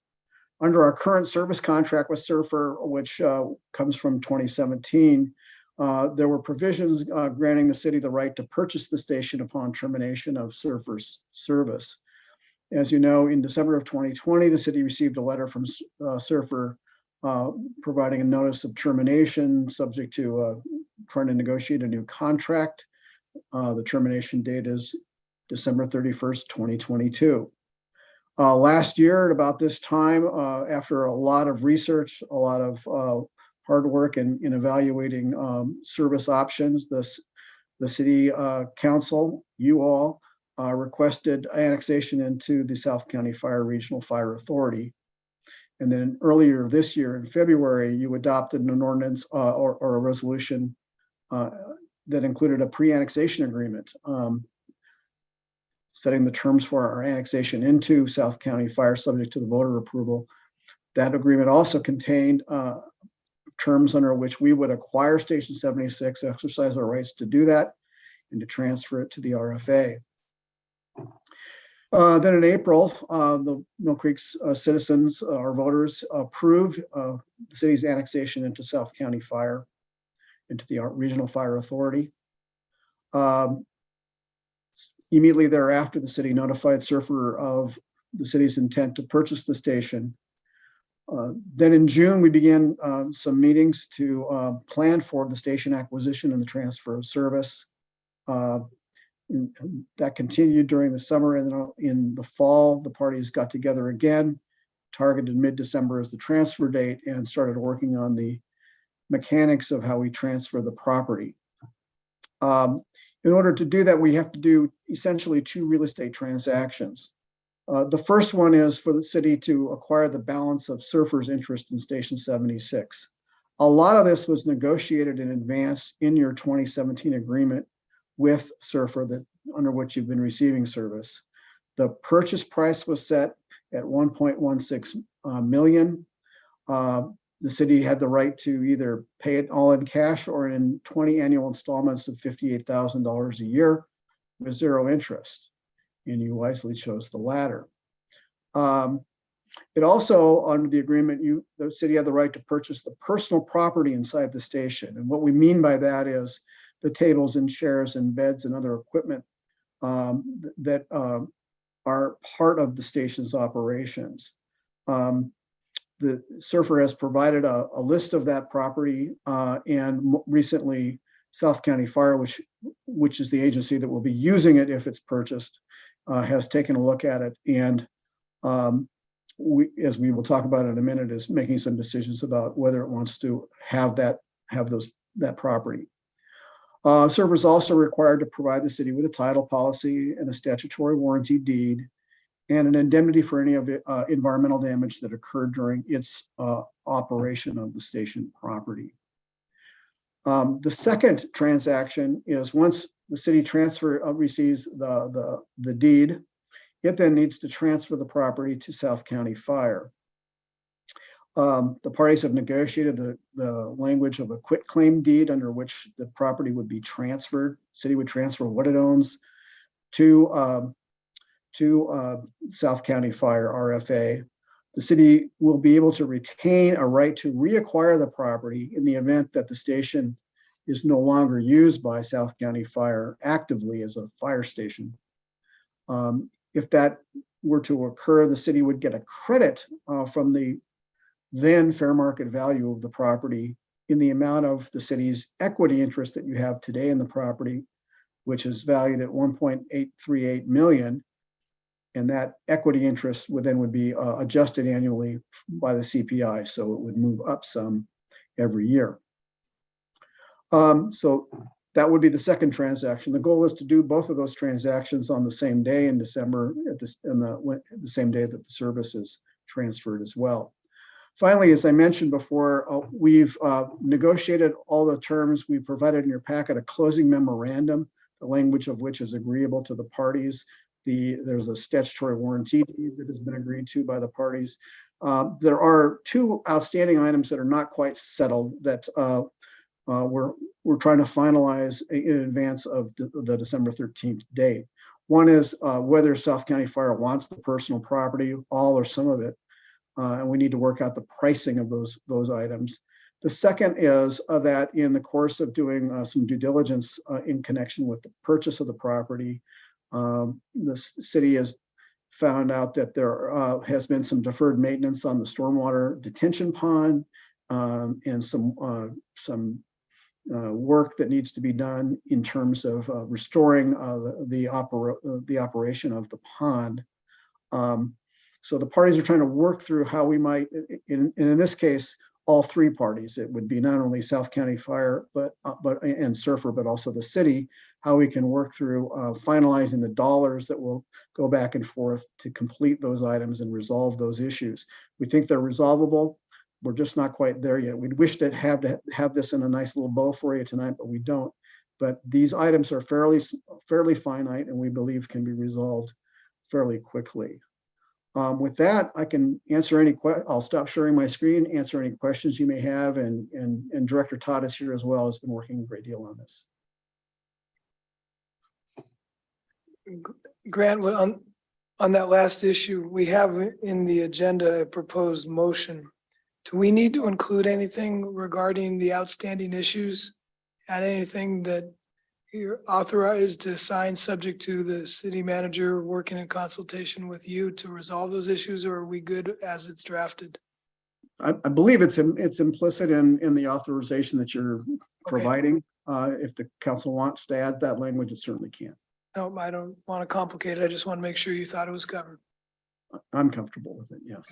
Under our current service contract with SERFR, which comes from 2017, there were provisions granting the city the right to purchase the station upon termination of SERFR's service. As you know, in December of 2020, the city received a letter from SERFR providing a notice of termination subject to trying to negotiate a new contract. The termination date is December 31st, 2022. Last year at about this time, after a lot of research, a lot of hard work in evaluating service options. The city council, you all, requested annexation into the South County Fire Regional Fire Authority. And then earlier this year in February, you adopted an ordinance or a resolution that included a pre-annexation agreement setting the terms for our annexation into South County Fire subject to the voter approval. That agreement also contained terms under which we would acquire Station 76, exercise our rights to do that, and to transfer it to the RFA. Then in April, the Mill Creek's citizens or voters approved the city's annexation into South County Fire, into the Regional Fire Authority. Immediately thereafter, the city notified Surfer of the city's intent to purchase the station. Then in June, we began some meetings to plan for the station acquisition and the transfer of service. That continued during the summer, and then in the fall, the parties got together again, targeted mid-December as the transfer date, and started working on the mechanics of how we transfer the property. In order to do that, we have to do essentially two real estate transactions. The first one is for the city to acquire the balance of Surfer's interest in Station 76. A lot of this was negotiated in advance in your 2017 agreement with Surfer that under which you've been receiving service. The purchase price was set at 1.16 million. The city had the right to either pay it all in cash or in 20 annual installments of $58,000 a year with zero interest. And you wisely chose the latter. It also, under the agreement, the city had the right to purchase the personal property inside the station. And what we mean by that is the tables and chairs and beds and other equipment that are part of the station's operations. The Surfer has provided a list of that property, and recently South County Fire, which is the agency that will be using it if it's purchased, has taken a look at it, and as we will talk about in a minute, is making some decisions about whether it wants to have that property. Surfer is also required to provide the city with a title policy and a statutory warranty deed, and an indemnity for any of environmental damage that occurred during its operation of the station property. The second transaction is once the city receives the deed, it then needs to transfer the property to South County Fire. The parties have negotiated the language of a quitclaim deed under which the property would be transferred. The city would transfer what it owns to South County Fire, RFA. The city will be able to retain a right to reacquire the property in the event that the station is no longer used by South County Fire actively as a fire station. If that were to occur, the city would get a credit from the then fair market value of the property in the amount of the city's equity interest that you have today in the property, which is valued at 1.838 million. And that equity interest would be adjusted annually by the CPI, so it would move up some every year. So that would be the second transaction. The goal is to do both of those transactions on the same day in December, the same day that the service is transferred as well. Finally, as I mentioned before, we've negotiated all the terms. We provided in your packet a closing memorandum, the language of which is agreeable to the parties. There's a statutory warranty deed that has been agreed to by the parties. There are two outstanding items that are not quite settled that we're trying to finalize in advance of the December 13th date. One is whether South County Fire wants the personal property, all or some of it, and we need to work out the pricing of those items. The second is that in the course of doing some due diligence in connection with the purchase of the property, the city has found out that there has been some deferred maintenance on the stormwater detention pond and some work that needs to be done in terms of restoring the operation of the pond. So the parties are trying to work through how we might, in this case, all three parties. It would be not only South County Fire, and Surfer, but also the city, how we can work through finalizing the dollars that will go back and forth to complete those items and resolve those issues. We think they're resolvable. We're just not quite there yet. We'd wish to have this in a nice little bow for you tonight, but we don't. But these items are fairly finite, and we believe can be resolved fairly quickly. With that, I can answer any I'll stop sharing my screen, answer any questions you may have, and Director Todd is here as well, has been working a great deal on this. Grant, on that last issue, we have in the agenda a proposed motion. Do we need to include anything regarding the outstanding issues? Add anything that you're authorized to sign subject to the city manager working in consultation with you to resolve those issues, or are we good as it's drafted? I believe it's implicit in the authorization that you're providing. If the council wants to add that language, it certainly can. No, I don't want to complicate it. I just want to make sure you thought it was covered. I'm comfortable with it, yes.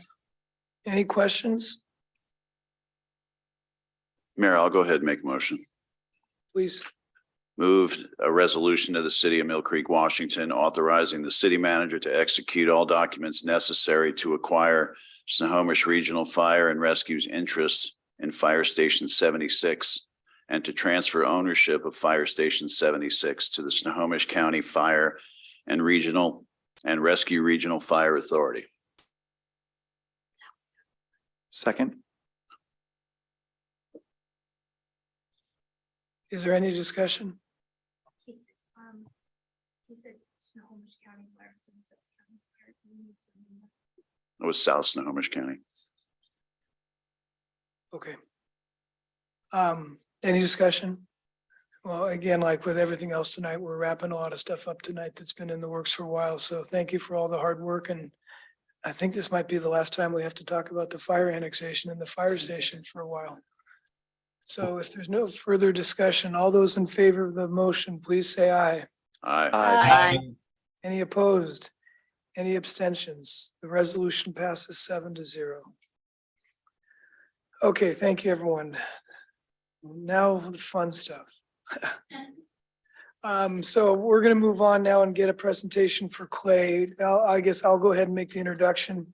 Any questions, Mayor, I'll go ahead and make a motion. please? Moved a resolution of the city of Mill Creek, Washington, authorizing the city manager to execute all documents necessary to acquire Snohomish Regional Fire and Rescue's interest in Fire Station 76 and to transfer ownership of Fire Station 76 to the Snohomish County Fire and Rescue Regional Fire Authority. Second. Is there any discussion? He said Snohomish County Fire. It was South Snohomish County. Okay. Any discussion? Well, again, like with everything else tonight, we're wrapping a lot of stuff up tonight that's been in the works for a while. So thank you for all the hard work. And I think this might be the last time we have to talk about the fire annexation and the fire station for a while. So if there's no further discussion, all those in favor of the motion, please say aye. Aye. Any opposed? Any abstentions? The resolution passes 7-0. Okay, thank you, everyone. Now the fun stuff. So we're gonna move on now and get a presentation for Clay. I guess I'll go ahead and make the introduction.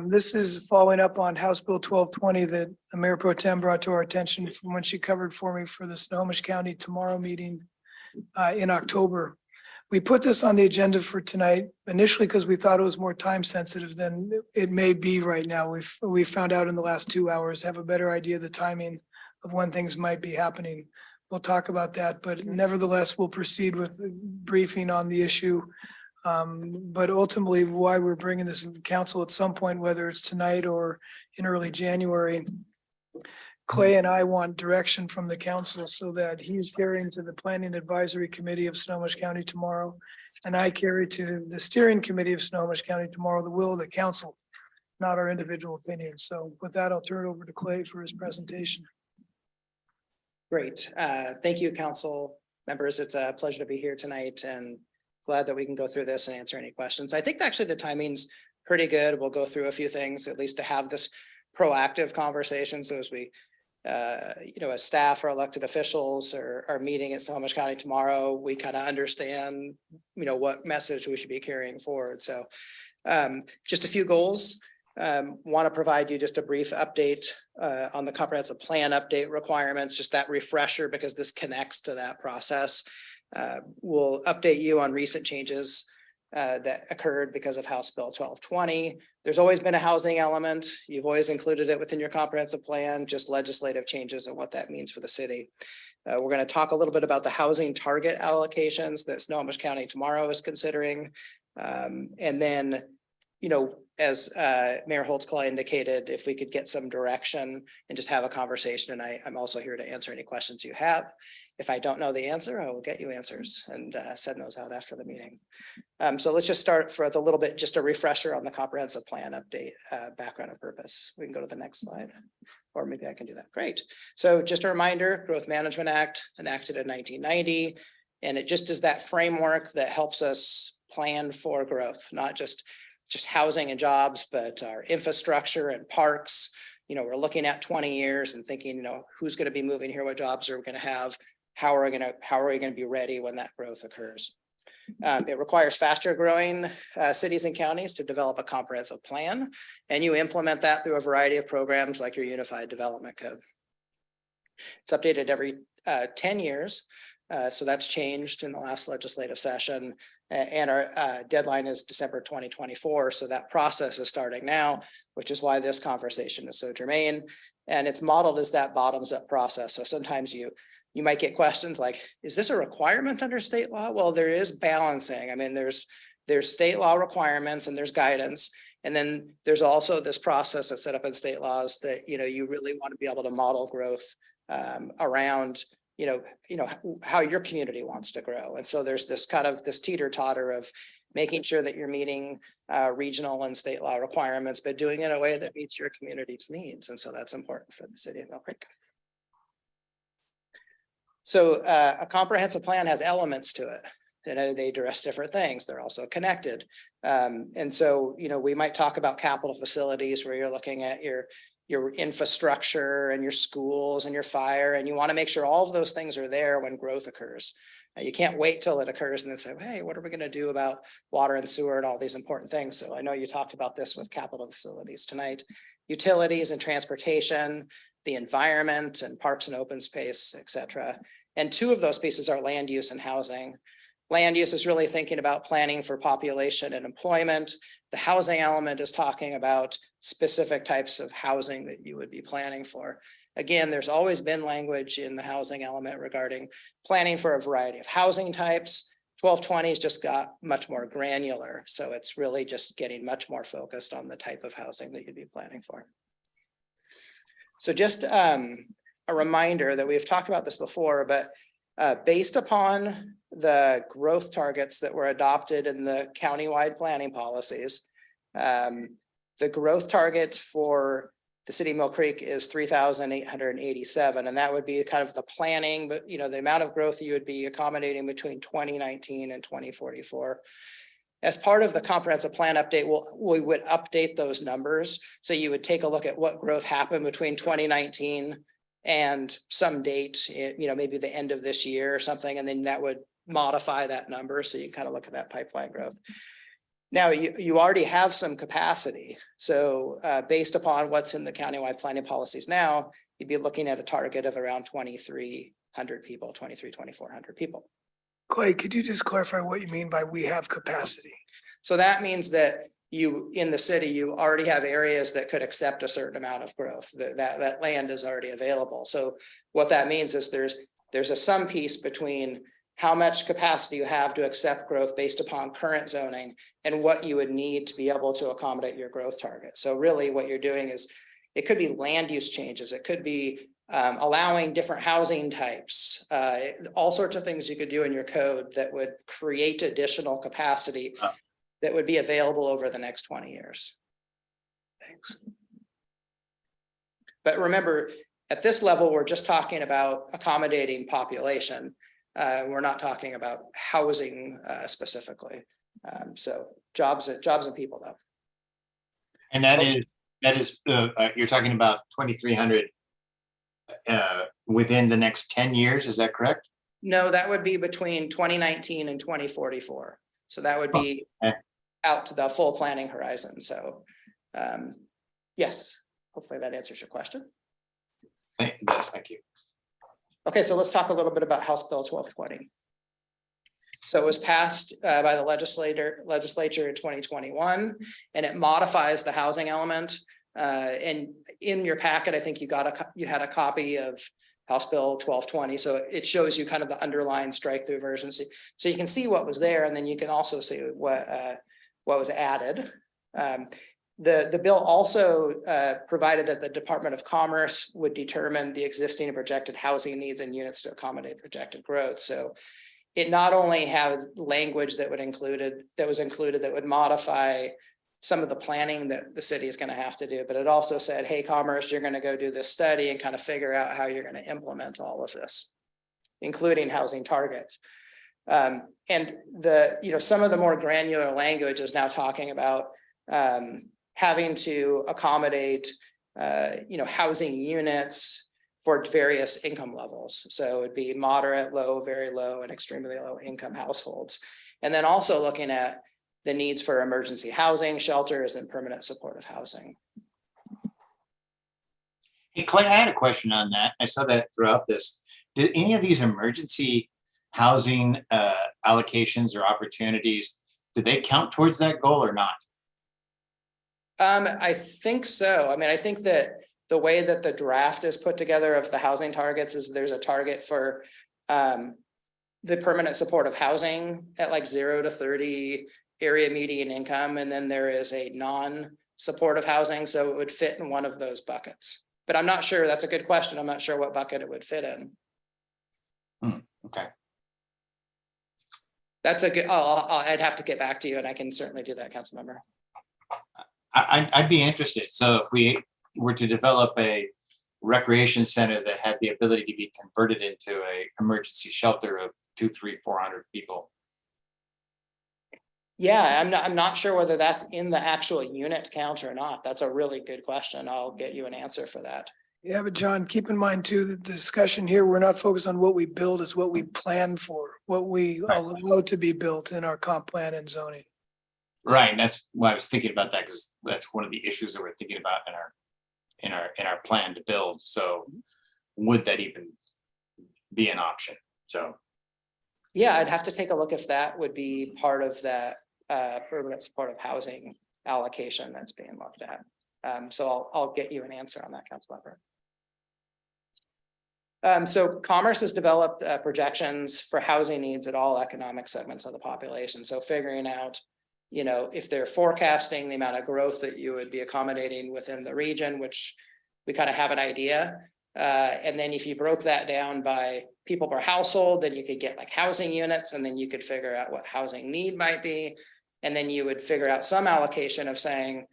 This is following up on House Bill 1220 that Mayor Pro Tem brought to our attention from when she covered for me for the Snohomish County Tomorrow meeting in October. We put this on the agenda for tonight initially because we thought it was more time sensitive than it may be right now. We found out in the last 2 hours, have a better idea of the timing of when things might be happening. We'll talk about that, but nevertheless, we'll proceed with the briefing on the issue. But ultimately, why we're bringing this to council at some point, whether it's tonight or in early January, Clay and I want direction from the council so that he's carrying to the Planning Advisory Committee of Snohomish County Tomorrow, and I carry to the Steering Committee of Snohomish County Tomorrow the will of the council, not our individual opinions. So with that, I'll turn it over to Clay for his presentation. Great. Thank you, council members. It's a pleasure to be here tonight and glad that we can go through this and answer any questions. I think actually the timing's pretty good. We'll go through a few things, at least to have this proactive conversation. So as we, as staff or elected officials are meeting at Snohomish County tomorrow, we kind of understand, what message we should be carrying forward. So just a few goals. Want to provide you just a brief update on the comprehensive plan update requirements, just that refresher, because this connects to that process. We'll update you on recent changes that occurred because of House Bill 1220. There's always been a housing element. You've always included it within your comprehensive plan, just legislative changes and what that means for the city. We're going to talk a little bit about the housing target allocations that Snohomish County Tomorrow is considering. And then, as Mayor Holtzclaw indicated, if we could get some direction and just have a conversation, and I'm also here to answer any questions you have. If I don't know the answer, I will get you answers and send those out after the meeting. So let's just start for a little bit, just a refresher on the comprehensive plan update, background and purpose. We can go to the next slide, or maybe I can do that. Great. So just a reminder, Growth Management Act enacted in 1990, and it just is that framework that helps us plan for growth, not just housing and jobs, but our infrastructure and parks, we're looking at 20 years and thinking, who's going to be moving here, what jobs are we going to have, how are we going to be ready when that growth occurs. It requires faster growing cities and counties to develop a comprehensive plan, and you implement that through a variety of programs like your Unified Development Code. It's updated every 10 years. So that's changed in the last legislative session, and our deadline is December 2024. So that process is starting now, which is why this conversation is so germane. And it's modeled as that bottoms up process. So sometimes you might get questions like, is this a requirement under state law? Well, there is balancing. I mean, there's state law requirements and there's guidance. And then there's also this process that's set up in state laws that, you really want to be able to model growth around how your community wants to grow. And so there's this kind of this teeter-totter of making sure that you're meeting regional and state law requirements, but doing it in a way that meets your community's needs. And so that's important for the city of Mill Creek. So a comprehensive plan has elements to it. And they address different things. They're also connected. And so, we might talk about capital facilities where you're looking at your infrastructure and your schools and your fire, and you want to make sure all of those things are there when growth occurs. You can't wait till it occurs and then say, hey, what are we going to do about water and sewer and all these important things? So I know you talked about this with capital facilities tonight, utilities and transportation, the environment and parks and open space, et cetera. And two of those pieces are land use and housing. Land use is really thinking about planning for population and employment. The housing element is talking about specific types of housing that you would be planning for. Again, there's always been language in the housing element regarding planning for a variety of housing types. 1220's just got much more granular. So it's really just getting much more focused on the type of housing that you'd be planning for. So just a reminder that we've talked about this before, but based upon the growth targets that were adopted in the countywide planning policies, the growth target for the city of Mill Creek is 3,887, and that would be kind of the planning, but the amount of growth you would be accommodating between 2019 and 2044. As part of the comprehensive plan update, we would update those numbers. So you would take a look at what growth happened between 2019 and some date, maybe the end of this year or something, and then that would modify that number. So you can kind of look at that pipeline growth. Now, you already have some capacity. So based upon what's in the countywide planning policies now, you'd be looking at a target of around 2,300 people, 2,400 people. Clay, could you just clarify what you mean by we have capacity? So that means that in the city, you already have areas that could accept a certain amount of growth. That land is already available. So what that means is there's a sum piece between how much capacity you have to accept growth based upon current zoning and what you would need to be able to accommodate your growth target. So really what you're doing is, it could be land use changes. It could be allowing different housing types, all sorts of things you could do in your code that would create additional capacity that would be available over the next 20 years. Thanks. But remember, at this level, we're just talking about accommodating population. We're not talking about housing specifically. So jobs and people though. And that is you're talking about 2,300 within the next 10 years, is that correct? No, that would be between 2019 and 2044. So that would be out to the full planning horizon. So yes, hopefully that answers your question. Yes, thank you. Okay, so let's talk a little bit about House Bill 1220. So it was passed by the legislature in 2021, and it modifies the housing element. And in your packet, I think you had a copy of House Bill 1220. So it shows you kind of the underlying strike through version. So you can see what was there, and then you can also see what was added. The bill also provided that the Department of Commerce would determine the existing and projected housing needs and units to accommodate projected growth. So it not only has language that was included that would modify some of the planning that the city is going to have to do, but it also said, hey, Commerce, you're going to go do this study and kind of figure out how you're going to implement all of this, including housing targets. And some of the more granular language is now talking about having to accommodate housing units for various income levels. So it'd be moderate, low, very low, and extremely low income households. And then also looking at the needs for emergency housing, shelters, and permanent supportive housing. Hey Clay, I had a question on that. I saw that throughout this. Did any of these emergency housing allocations or opportunities, do they count towards that goal or not? I think so. I mean, I think that the way that the draft is put together of the housing targets is there's a target for the permanent supportive housing at like 0 to 30 area median income. And then there is a non-supportive housing. So it would fit in one of those buckets. But I'm not sure. That's a good question. I'm not sure what bucket it would fit in. Okay. That's a good, I'd have to get back to you and I can certainly do that, council member. I'd be interested. So if we were to develop a recreation center that had the ability to be converted into a emergency shelter of 200, 300, 400 people. Yeah, I'm not sure whether that's in the actual unit count or not. That's a really good question. I'll get you an answer for that. Yeah, but John, keep in mind too, that the discussion here, we're not focused on what we build, it's what we plan for, what we allow to be built in our comp plan and zoning. Right, and that's why I was thinking about that, because that's one of the issues that we're thinking about in our plan to build. So would that even be an option? So yeah, I'd have to take a look if that would be part of that permanent supportive housing allocation that's being looked at. So I'll get you an answer on that, council member. So Commerce has developed projections for housing needs at all economic segments of the population. So figuring out, if they're forecasting the amount of growth that you would be accommodating within the region, which we kind of have an idea. And then if you broke that down by people per household, then you could get like housing units, and then you could figure out what housing need might be. And then you would figure out some allocation of saying,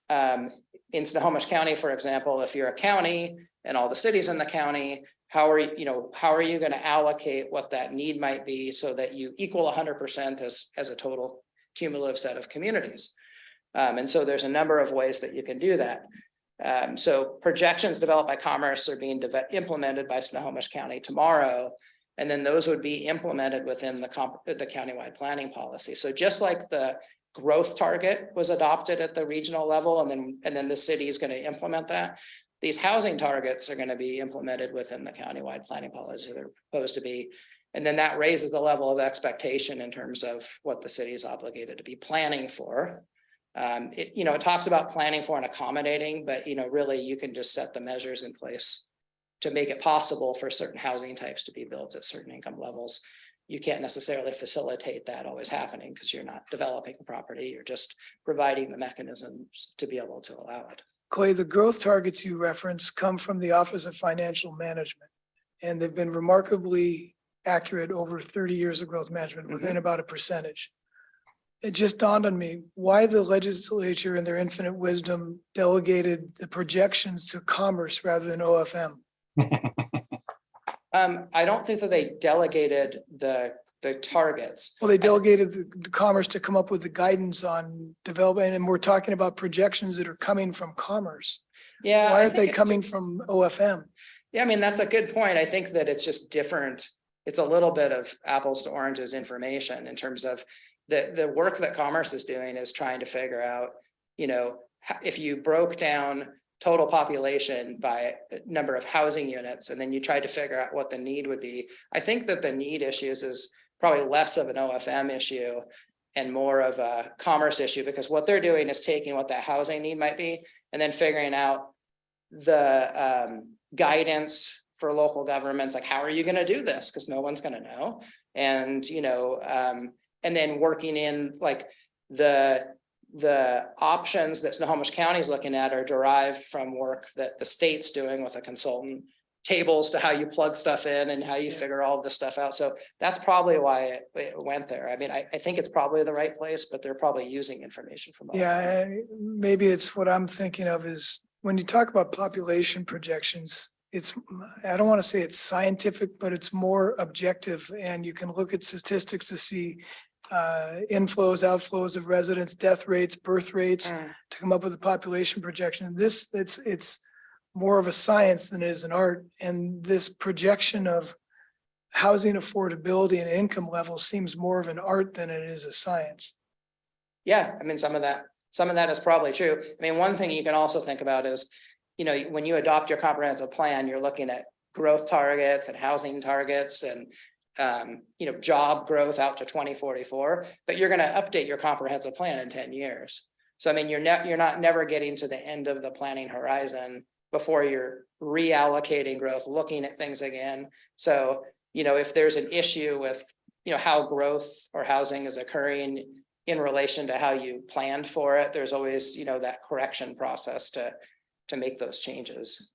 in Snohomish County, for example, if you're a county and all the cities in the county, how are you going to allocate what that need might be so that you equal 100% as a total cumulative set of communities? And so there's a number of ways that you can do that. So projections developed by Commerce are being implemented by Snohomish County tomorrow, and then those would be implemented within the countywide planning policy. So just like the growth target was adopted at the regional level, and then the city is going to implement that, these housing targets are going to be implemented within the countywide planning policy. They're proposed to be, and then that raises the level of expectation in terms of what the city is obligated to be planning for. It talks about planning for and accommodating, but really you can just set the measures in place to make it possible for certain housing types to be built at certain income levels. You can't necessarily facilitate that always happening because you're not developing the property, you're just providing the mechanisms to be able to allow it. Clay, the growth targets you reference come from the Office of Financial Management, and they've been remarkably accurate over 30 years of growth management within about a percentage. It just dawned on me why the legislature in their infinite wisdom delegated the projections to Commerce rather than OFM. I don't think that they delegated the targets. Well, they delegated the Commerce to come up with the guidance on development, and we're talking about projections that are coming from Commerce. Yeah. Why aren't they coming from OFM? Yeah, I mean, that's a good point. I think that it's just different. It's a little bit of apples to oranges information in terms of the work that Commerce is doing is trying to figure out, if you broke down total population by number of housing units, and then you tried to figure out what the need would be. I think that the need issues is probably less of an OFM issue and more of a Commerce issue, because what they're doing is taking what that housing need might be and then figuring out the guidance for local governments, like how are you going to do this? Because no one's going to know. And, and then working in like the options that Snohomish County is looking at are derived from work that the state's doing with a consultant, tables to how you plug stuff in and how you figure all this stuff out. So that's probably why it went there. I mean, I think it's probably the right place, but they're probably using information from. Yeah, maybe it's what I'm thinking of is when you talk about population projections, I don't want to say it's scientific, but it's more objective, and you can look at statistics to see inflows, outflows of residents, death rates, birth rates to come up with a population projection. It's more of a science than it is an art. And this projection of housing affordability and income level seems more of an art than it is a science. Yeah, I mean, some of that is probably true. I mean, one thing you can also think about is, you know, when you adopt your comprehensive plan, you're looking at growth targets and housing targets and you know, job growth out to 2044, but you're going to update your comprehensive plan in 10 years. So I mean, you're not never getting to the end of the planning horizon before you're reallocating growth, looking at things again. So, you know, if there's an issue with, you know, how growth or housing is occurring in relation to how you planned for it, there's always, you know, that correction process to make those changes.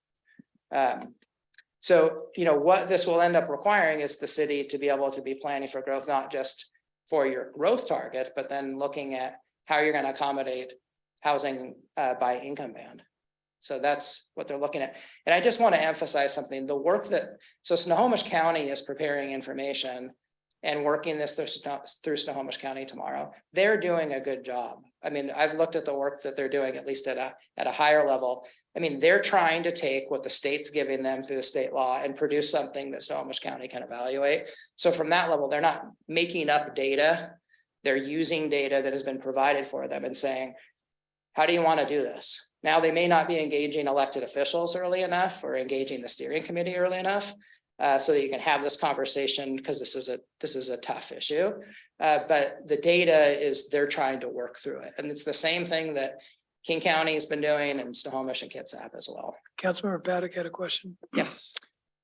So, you know, what this will end up requiring is the city to be able to be planning for growth, not just for your growth target, but then looking at how you're going to accommodate housing by income band. So that's what they're looking at. And I just want to emphasize something, the work so Snohomish County is preparing information and working this through Snohomish County tomorrow. They're doing a good job. I mean, I've looked at the work that they're doing, at least at a higher level. I mean, they're trying to take what the state's giving them through the state law and produce something that Snohomish County can evaluate. So from that level, they're not making up data. They're using data that has been provided for them and saying, how do you want to do this? Now, they may not be engaging elected officials early enough or engaging the steering committee early enough so that you can have this conversation, because this is a tough issue. But the data is they're trying to work through it. And it's the same thing that King County has been doing and Snohomish and Kitsap as well. Councilmember Paddock had a question. Yes.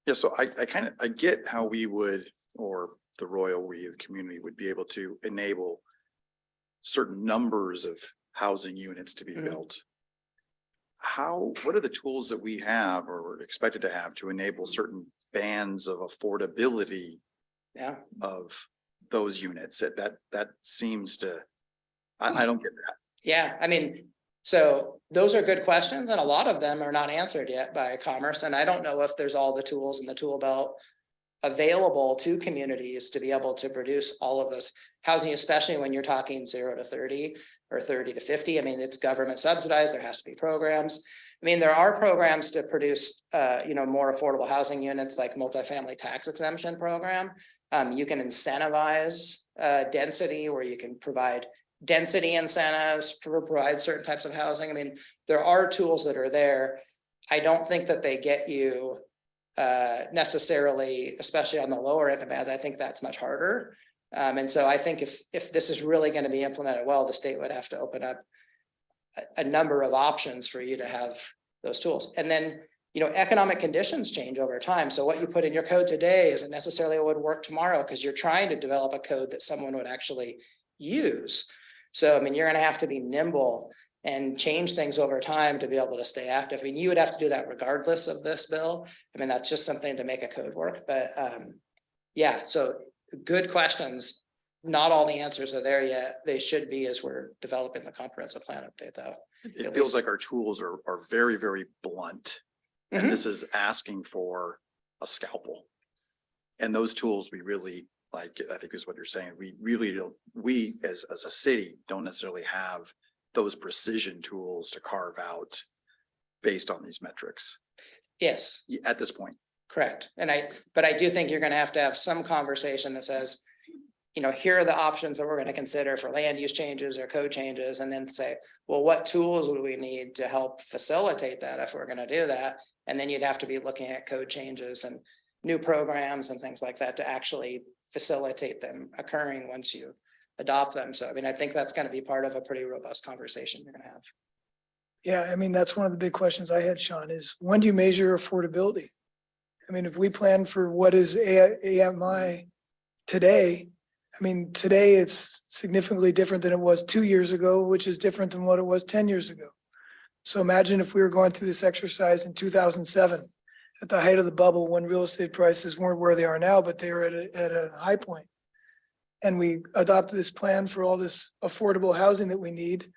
Yeah, so I get how we would, or the the community would be able to enable certain numbers of housing units to be built. What are the tools that we have or are expected to have to enable certain bands of affordability of those units? That seems to, I don't get that. Yeah, I mean, so those are good questions and a lot of them are not answered yet by Commerce. And I don't know if there's all the tools in the tool belt available to communities to be able to produce all of those housing, especially when you're talking 0 to 30 or 30 to 50. I mean, it's government subsidized. There has to be programs. I mean, there are programs to produce, you know, more affordable housing units like multifamily tax exemption program. You can incentivize density, where you can provide density incentives to provide certain types of housing. I mean, there are tools that are there. I don't think that they get you necessarily, especially on the lower income bands. I think that's much harder. And so I think if this is really going to be implemented well, the state would have to open up a number of options for you to have those tools. And then, you know, economic conditions change over time. So what you put in your code today isn't necessarily what would work tomorrow, because you're trying to develop a code that someone would actually use. So, I mean, you're going to have to be nimble and change things over time to be able to stay active. I mean, you would have to do that regardless of this bill. I mean, that's just something to make a code work. But yeah, so good questions. Not all the answers are there yet. They should be as we're developing the comprehensive plan update, though. It feels like our tools are very, very blunt. And this is asking for a scalpel. And those tools we really, like, I think is what you're saying. We really don't, we as a city don't necessarily have those precision tools to carve out based on these metrics. Yes. At this point. Correct. But I do think you're going to have some conversation that says, you know, here are the options that we're going to consider for land use changes or code changes, and then say, well, what tools would we need to help facilitate that if we're going to do that? And then you'd have to be looking at code changes and new programs and things like that to actually facilitate them occurring once you adopt them. So, I mean, I think that's going to be part of a pretty robust conversation you're going to have. Yeah, I mean, that's one of the big questions I had, Sean, is when do you measure affordability? I mean, if we plan for what is AMI today, I mean, today it's significantly different than it was 2 years ago, which is different than what it was 10 years ago. So imagine if we were going through this exercise in 2007 at the height of the bubble, when real estate prices weren't where they are now, but they were at a high point. And we adopted this plan for all this affordable housing that we need.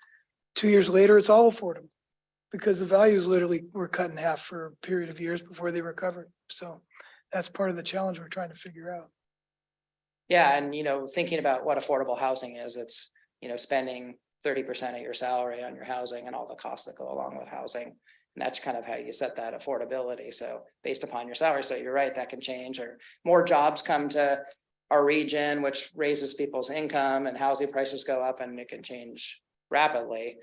2 years later, it's all affordable because the values literally were cut in half for a period of years before they recovered. So that's part of the challenge we're trying to figure out. Yeah, and you know, thinking about what affordable housing is, it's, you know, spending 30% of your salary on your housing and all the costs that go along with housing. And that's kind of how you set that affordability. So based upon your salary, so you're right, that can change, or more jobs come to our region, which raises people's income and housing prices go up and it can change rapidly.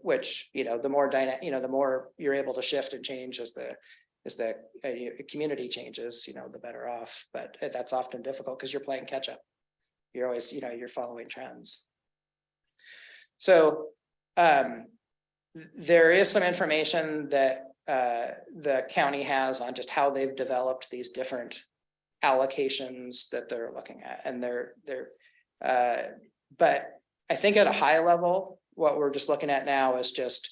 Which, the more the more you're able to shift and change as the community changes, the better off. But that's often difficult because you're playing catch up. You're always, you're following trends. So there is some information that the county has on just how they've developed these different allocations that they're looking at. And but I think at a high level, what we're just looking at now is just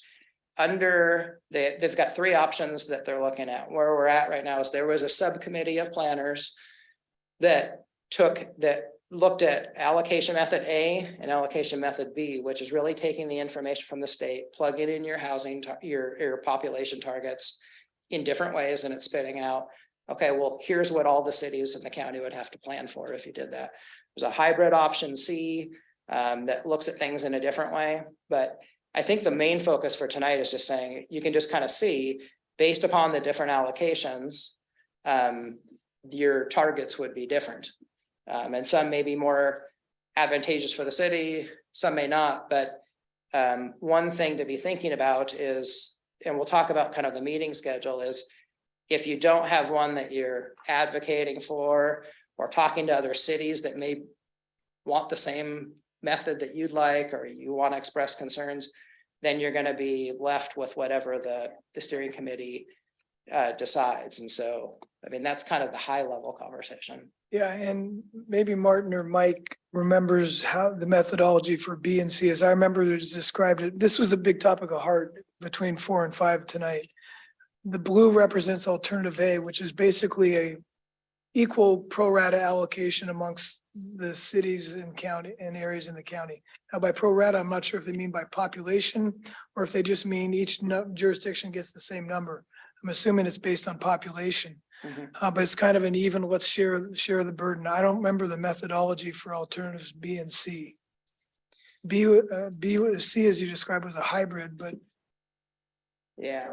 they've got three options that they're looking at. Where we're at right now is there was a subcommittee of planners that looked at allocation method A and allocation method B, which is really taking the information from the state, plugging in your housing, your population targets in different ways, and it's spitting out, okay, well, here's what all the cities in the county would have to plan for if you did that. There's a hybrid option C that looks at things in a different way. But I think the main focus for tonight is just saying, you can just kind of see, based upon the different allocations, your targets would be different. And some may be more advantageous for the city, some may not. But one thing to be thinking about is, and we'll talk about kind of the meeting schedule, is if you don't have one that you're advocating for or talking to other cities that may want the same method that you'd like, or you want to express concerns, then you're going to be left with whatever the steering committee decides. And so, I mean, that's kind of the high level conversation. Yeah, and maybe Martin or Mike remembers how the methodology for B and C, as I remember it was described, this was a big topic of heart between 4 and 5 tonight. The blue represents alternative A, which is basically a equal pro rata allocation amongst the cities and county and areas in the county. Now, by pro rata, I'm not sure if they mean by population or if they just mean each jurisdiction gets the same number. I'm assuming it's based on population, but it's kind of an even, let's share the burden. I don't remember the methodology for alternatives B and C. C, as you described, was a hybrid, but yeah.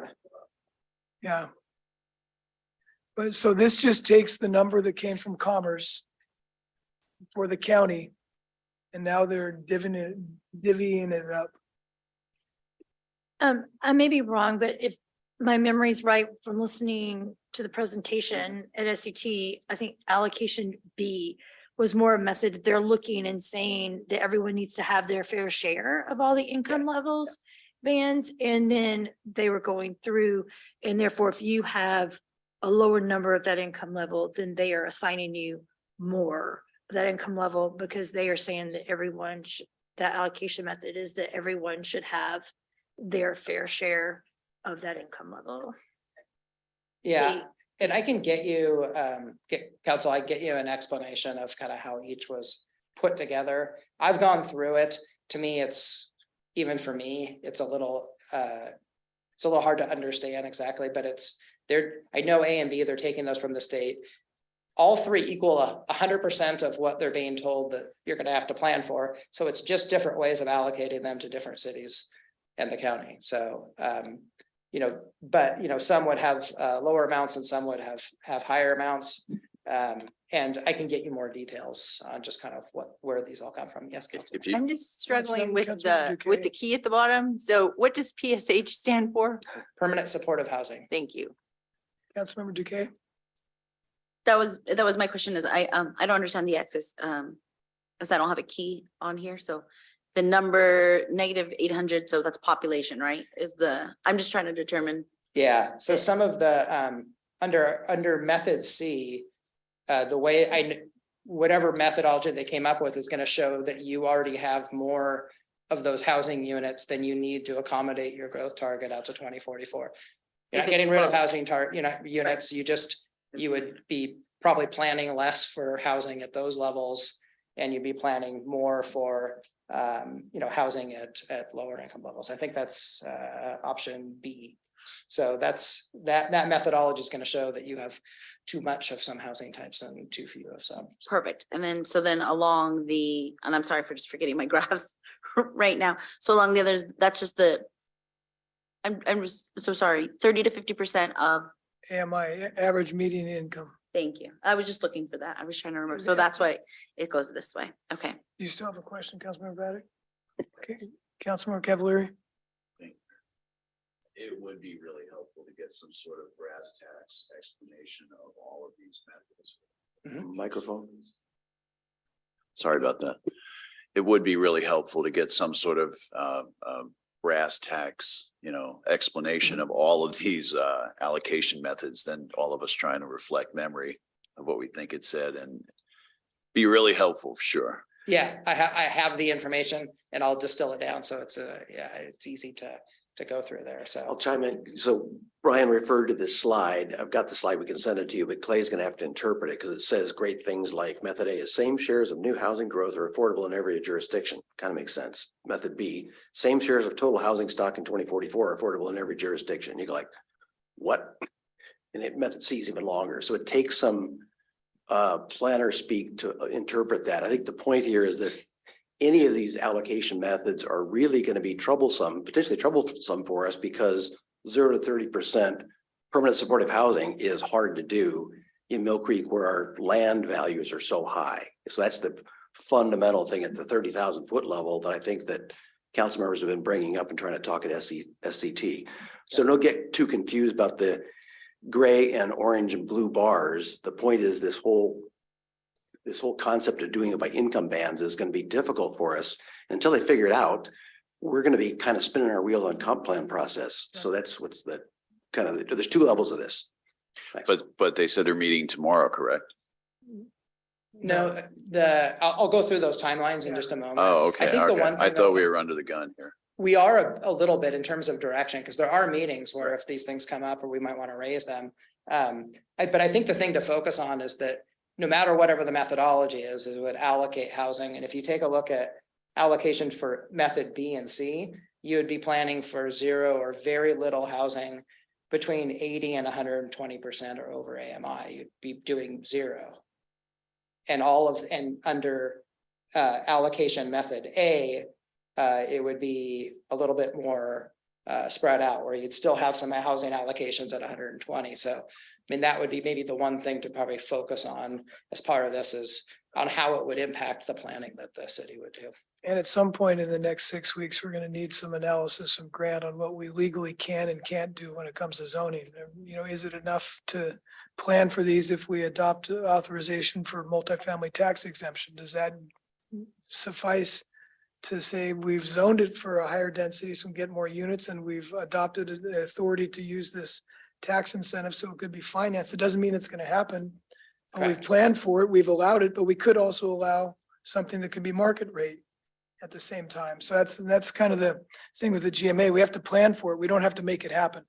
But so this just takes the number that came from Commerce for the county, and now they're divvying it up. I may be wrong, but if my memory's right from listening to the presentation at SCT, I think allocation B was more a method. They're looking and saying that everyone needs to have their fair share of all the income levels bands. And then they were going through, and therefore, if you have a lower number of that income level, then they are assigning you more of that income level, because they are saying that everyone that allocation method is that everyone should have their fair share of that income level. Yeah, and I can get you, council, I get you an explanation of kind of how each was put together. I've gone through it. To me, even for me, it's a little hard to understand exactly, but I know A and B, they're taking those from the state. All three equal 100% of what they're being told that you're going to have to plan for. So it's just different ways of allocating them to different cities and the county. So, but some would have lower amounts and some would have higher amounts. And I can get you more details on just kind of where these all come from. Yes, Councilman. I'm just struggling with Councilmember the Duque. key at the bottom. So what does PSH stand for? Permanent supportive housing. Thank you. Councilmember Duque? That was my question, is I don't understand the axis, because I don't have a key on here. So the number -800, so that's population, right? I'm just trying to determine. Yeah, so some of the under method C, the way whatever methodology they came up with is going to show that you already have more of those housing units than you need to accommodate your growth target out to 2044. You're not getting rid of housing units, you would be probably planning less for housing at those levels, and you'd be planning more for housing at lower income levels. I think that's option B. So that methodology is going to show that you have too much of some housing types and too few of some. Perfect. And then, along and I'm sorry for just forgetting my graphs right now. So along the others, that's just I'm so sorry, 30 to 50% of, AMI, average median income. thank you. I was just looking for that. I was trying to remember. So that's why it goes this way. Okay. Do you still have a question, Councilmember Braddock? Okay, Councilmember Cavallari? It would be really helpful to get some sort of brass tacks explanation of all of these methods. Microphone. Sorry about that. It would be really helpful to get some sort of brass tacks, explanation of all of these allocation methods than all of us trying to reflect memory of what we think it said, and be really helpful for sure. Yeah, I have the information and I'll distill it down. So it's it's easy to go through there. I'll So, chime in. So Brian referred to this slide. I've got the slide. We can send it to you, but Clay's gonna have to interpret it because it says great things like method A is same shares of new housing growth are affordable in every jurisdiction. Kind of makes sense. Method B, same shares of total housing stock in 2044 are affordable in every jurisdiction. You go like, what? And method C is even longer. So it takes some planner speak to interpret that. I think the point here is that any of these allocation methods are really going to be troublesome, potentially troublesome for us, because 0 to 30% permanent supportive housing is hard to do in Mill Creek where our land values are so high. So that's the fundamental thing at the 30,000 foot level that I think that council members have been bringing up and trying to talk at SCT. So don't get too confused about the gray and orange and blue bars. The point is this whole concept of doing it by income bands is going to be difficult for us. Until they figure it out, we're going to be kind of spinning our wheels on comp plan process. So that's what's the kind of, there's two levels of this. Thanks. But they said they're meeting tomorrow, correct? no, I'll go through those timelines in just a moment. Oh, okay. I think the Okay. one I thing thought that we were under the gun here. we are a little bit in terms of direction, because there are meetings where if these things come up or we might want to raise them. But I think the thing to focus on is that no matter whatever the methodology is, it would allocate housing. And if you take a look at allocation for method B and C, you would be planning for 0 or very little housing between 80 and 120% or over AMI. You'd be doing 0. And under allocation method A, it would be a little bit more spread out, where you'd still have some housing allocations at 120. So, I mean, that would be maybe the one thing to probably focus on as part of this, is on how it would impact the planning that the city would do. And at some point in the next 6 weeks, we're going to need some analysis from Grant on what we legally can and can't do when it comes to zoning. Is it enough to plan for these if we adopt authorization for multifamily tax exemption? Does that suffice to say we've zoned it for a higher density so we get more units, and we've adopted the authority to use this tax incentive so it could be financed? It doesn't mean it's going to happen. But we've planned for it, we've allowed it, but we could also allow something that could be market rate at the same time. So that's kind of the thing with the GMA. We have to plan for it. We don't have to make it happen.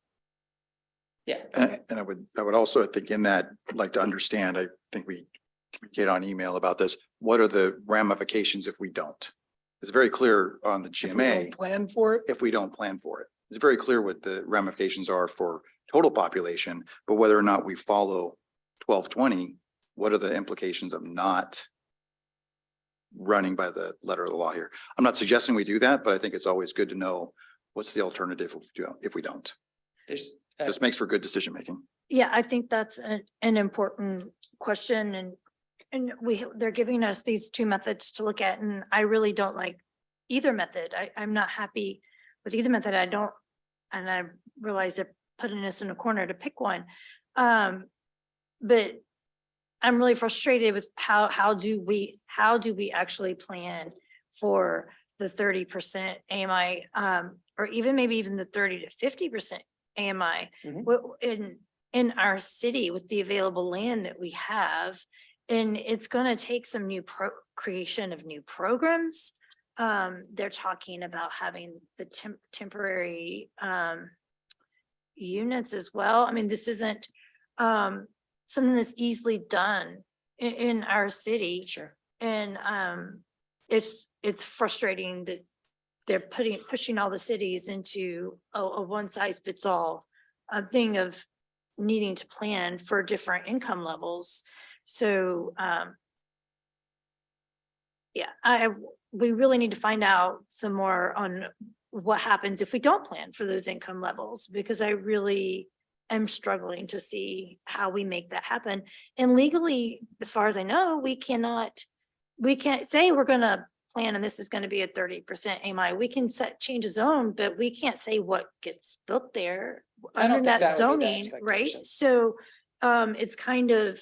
Yeah. And I would also, I think in that, like to understand, I think we communicate on email about this. What are the ramifications if we don't? It's very clear on the If we GMA, don't plan for it. if we don't plan for it. It's very clear what the ramifications are for total population, but whether or not we follow 1220, what are the implications of not running by the letter of the law here? I'm not suggesting we do that, but I think it's always good to know what's the alternative if we don't. There's This makes for good decision making. Yeah, I think that's an important question, and they're giving us these two methods to look at, and I really don't like either method. I'm not happy with either method. And I realize they're putting us in a corner to pick one. But I'm really frustrated with how do we actually plan for the 30% AMI, or even maybe even the 30 to 50% AMI in our city with the available land that we have. And it's going to take some new creation of new programs. They're talking about having the temporary units as well. I mean, this isn't something that's easily done in our city. Sure. And it's frustrating that they're pushing all the cities into a one size fits all thing of needing to plan for different income levels. So yeah, we really need to find out some more on what happens if we don't plan for those income levels? Because I really am struggling to see how we make that happen. And legally, as far as I know, we can't say we're gonna plan and this is gonna be a 30% AMI. We can change a zone, but we can't say what gets built there I don't under think that that would be the zoning, right? expectation. So it's kind of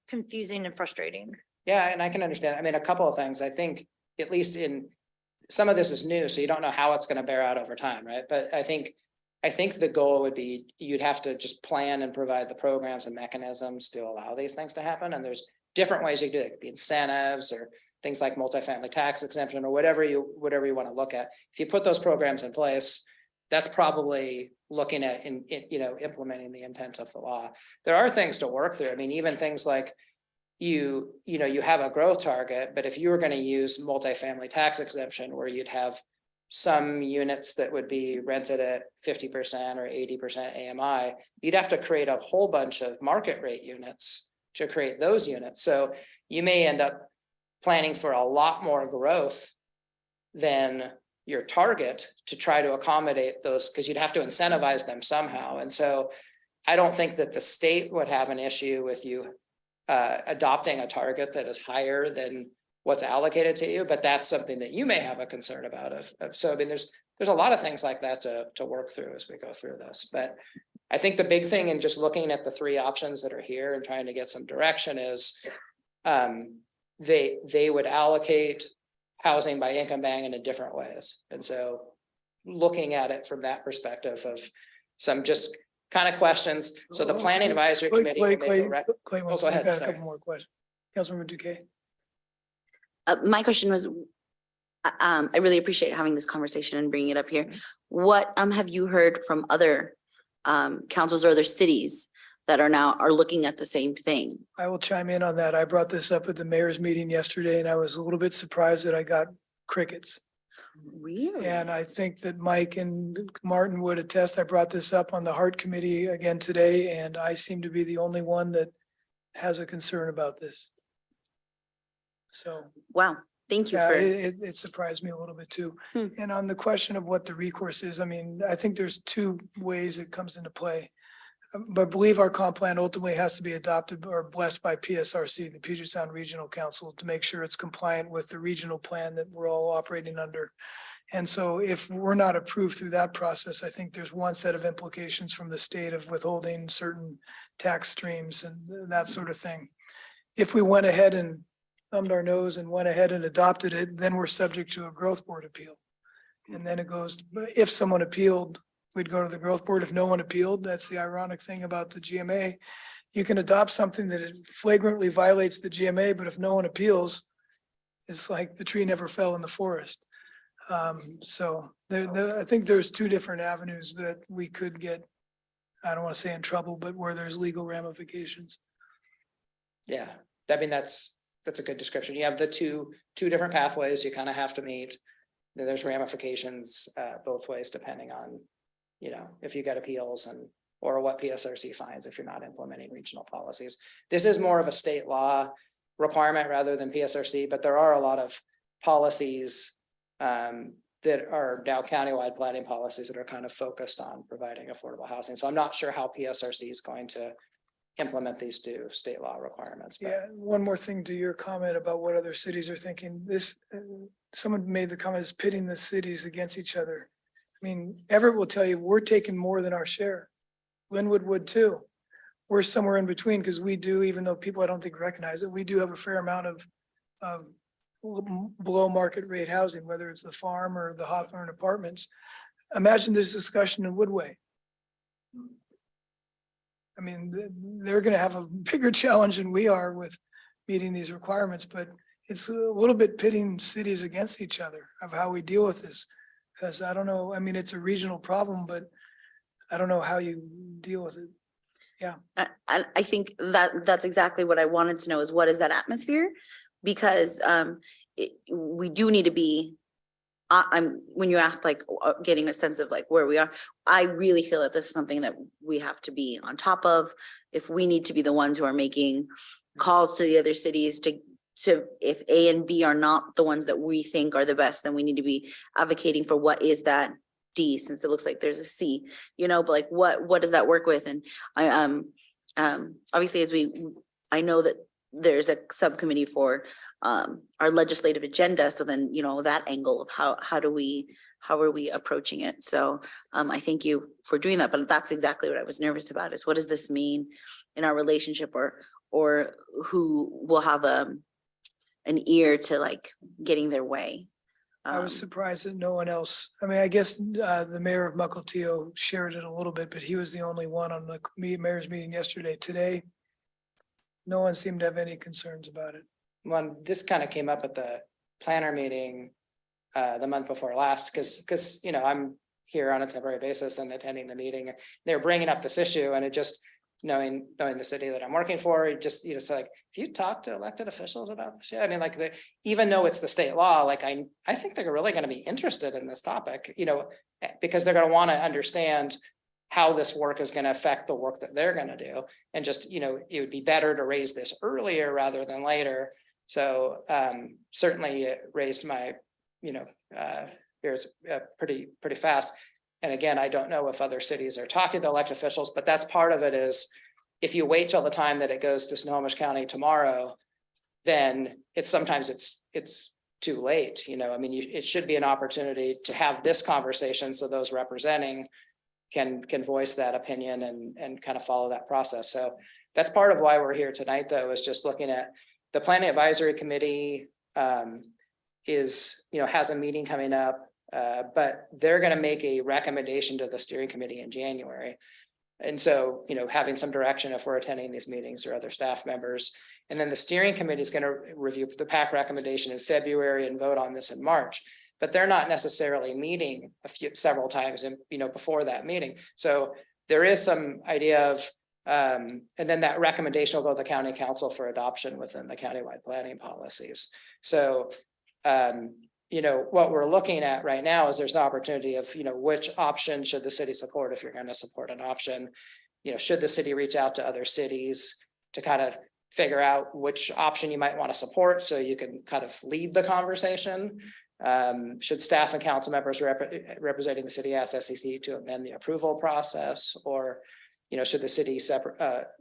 confusing and frustrating. Yeah, and I can understand. I mean, a couple of things. I think at least in some of this is new, so you don't know how it's gonna bear out over time, right? But I think the goal would be you'd have to just plan and provide the programs and mechanisms to allow these things to happen. And there's different ways you can do it. It could be incentives or things like multifamily tax exemption or whatever you want to look at. If you put those programs in place, that's probably looking at implementing the intent of the law. There are things to work through. I mean, even things like you have a growth target, but if you were going to use multifamily tax exemption where you'd have some units that would be rented at 50% or 80% AMI, you'd have to create a whole bunch of market rate units to create those units. So you may end up planning for a lot more growth than your target to try to accommodate those, because you'd have to incentivize them somehow. And so I don't think that the state would have an issue with you adopting a target that is higher than what's allocated to you, but that's something that you may have a concern about. So I mean, there's a lot of things like that to work through as we go through this. But I think the big thing in just looking at the three options that are here and trying to get some direction is they would allocate housing by income band in different ways. And so looking at it from that perspective of some just kind of questions. So the planning advisory committee. Clay, Oh, go ahead. got a Sorry. couple more questions. Councilmember Duque. My question was, I really appreciate having this conversation and bringing it up here. What have you heard from other councils or other cities that are looking at the same thing? I will chime in on that. I brought this up at the mayor's meeting yesterday and I was a little bit surprised that I got crickets. Really? And I think that Mike and Martin would attest. I brought this up on the Heart Committee again today, and I seem to be the only one that has a concern about this. So. Wow, thank you Yeah, for, it surprised me a little bit too. And on the question of what the recourse is, I mean, I think there's two ways it comes into play. But I believe our comp plan ultimately has to be adopted or blessed by PSRC, the Puget Sound Regional Council, to make sure it's compliant with the regional plan that we're all operating under. And so if we're not approved through that process, I think there's one set of implications from the state of withholding certain tax streams and that sort of thing. If we went ahead and thumbed our nose and went ahead and adopted it, then we're subject to a growth board appeal. And then it goes, if someone appealed, we'd go to the growth board. If no one appealed, that's the ironic thing about the GMA. You can adopt something that it flagrantly violates the GMA, but if no one appeals, it's like the tree never fell in the forest. So I think there's two different avenues that we could get, I don't want to say in trouble, but where there's legal ramifications. Yeah, I mean, that's a good description. You have the two different pathways you kind of have to meet. Then there's ramifications both ways, depending on, if you get appeals or what PSRC finds if you're not implementing regional policies. This is more of a state law requirement rather than PSRC, but there are a lot of policies that are now countywide planning policies that are kind of focused on providing affordable housing. So I'm not sure how PSRC is going to implement these two state law requirements. But Yeah, one more thing to your comment about what other cities are thinking. Someone made the comment is pitting the cities against each other. I mean, Everett will tell you, we're taking more than our share. Linwood would too. We're somewhere in between because we do, even though people I don't think recognize it, we do have a fair amount of below market rate housing, whether it's the farm or the Hawthorne apartments. Imagine this discussion in Woodway. I mean, they're going to have a bigger challenge than we are with meeting these requirements, but it's a little bit pitting cities against each other of how we deal with this. Because I don't know, I mean, it's a regional problem, but I don't know how you deal with it. Yeah. I think that's exactly what I wanted to know is what is that atmosphere? Because we do need to be, when you ask like getting a sense of like where we are, I really feel that this is something that we have to be on top of. If we need to be the ones who are making calls to the other cities to to, if A and B are not the ones that we think are the best, then we need to be advocating for what is that D, since it looks like there's a C, you know, but like what does that work with? And I obviously I know that there's a subcommittee for our legislative agenda. So then, you know, that angle of how are we approaching it? So I thank you for doing that, but that's exactly what I was nervous about, is what does this mean in our relationship, or who will have an ear to like getting their way. I was surprised that no one else, I mean, I guess the mayor of Mukilteo shared it a little bit, but he was the only one on the mayor's meeting yesterday. Today, no one seemed to have any concerns about it. One, this kind of came up at the planner meeting the month before last, because, you know, I'm here on a temporary basis and attending the meeting. They were bringing up this issue, and it just, knowing the city that I'm working for, it just, you know, it's like, if you talk to elected officials about this, yeah, I mean, like, even though it's the state law, like, I think they're really going to be interested in this topic, you know, because they're going to want to understand how this work is going to affect the work that they're going to do. And just, you know, it would be better to raise this earlier rather than later. So certainly it raised my, you know, fears pretty fast. And again, I don't know if other cities are talking to elected officials, but that's part of it. Is if you wait till the time that it goes to Snohomish County tomorrow, then sometimes it's too late. You know, I mean, it should be an opportunity to have this conversation so those representing can voice that opinion and kind of follow that process. So that's part of why we're here tonight, though, is just looking at the Planning Advisory Committee has a meeting coming up. But they're going to make a recommendation to the steering committee in January. And so, you know, having some direction if we're attending these meetings or other staff members. And then the steering committee is going to review the PAC recommendation in February and vote on this in March. But they're not necessarily meeting several times before that meeting. So there is some idea of, and then that recommendation will go to the county council for adoption within the countywide planning policies. So, what we're looking at right now is there's an opportunity of, which option should the city support if you're going to support an option? Should the city reach out to other cities to kind of figure out which option you might want to support so you can kind of lead the conversation? Should staff and council members representing the city ask SEC to amend the approval process? Or, should the city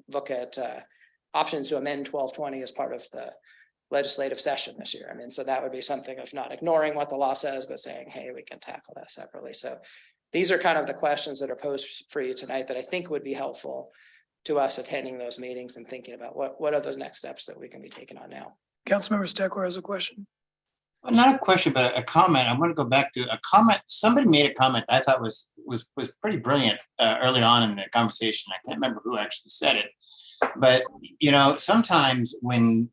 look at options to amend 1220 as part of the legislative session this year? I mean, so that would be something of not ignoring what the law says, but saying, hey, we can tackle that separately. So these are kind of the questions that are posed for you tonight that I think would be helpful to us attending those meetings and thinking about what are those next steps that we can be taking on now. Councilmember Steckler has a question. Well, not a question, but a comment. I want to go back to a comment. Somebody made a comment I thought was pretty brilliant early on in the conversation. I can't remember who actually said it, but sometimes when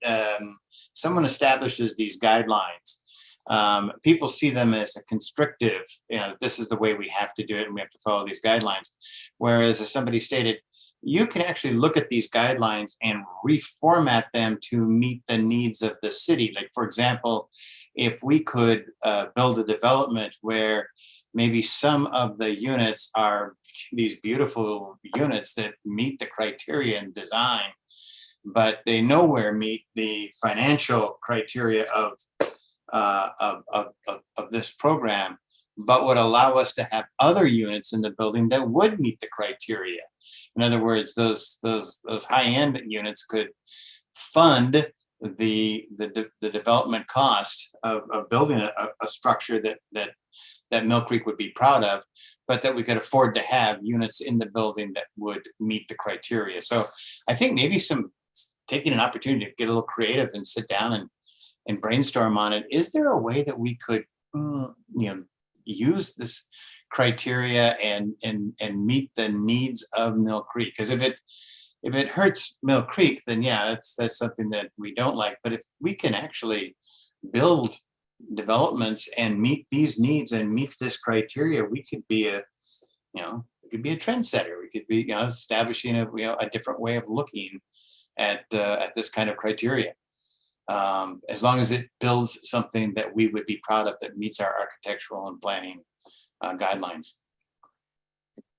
someone establishes these guidelines, people see them as a constrictive. This is the way we have to do it, and we have to follow these guidelines. Whereas, as somebody stated, you can actually look at these guidelines and reformat them to meet the needs of the city. Like, for example, if we could build a development where maybe some of the units are these beautiful units that meet the criteria and design, but they nowhere meet the financial criteria of this program, but would allow us to have other units in the building that would meet the criteria. In other words, those high-end units could fund the development cost of building a structure that Mill Creek would be proud of, but that we could afford to have units in the building that would meet the criteria. So I think maybe taking an opportunity to get a little creative and sit down and brainstorm on it. Is there a way that we could use this criteria and meet the needs of Mill Creek? Because if it hurts Mill Creek, then yeah, that's something that we don't like. But if we can actually build developments and meet these needs and meet this criteria, we could be a trendsetter. We could be establishing a different way of looking at this kind of criteria. As long as it builds something that we would be proud of that meets our architectural and planning guidelines.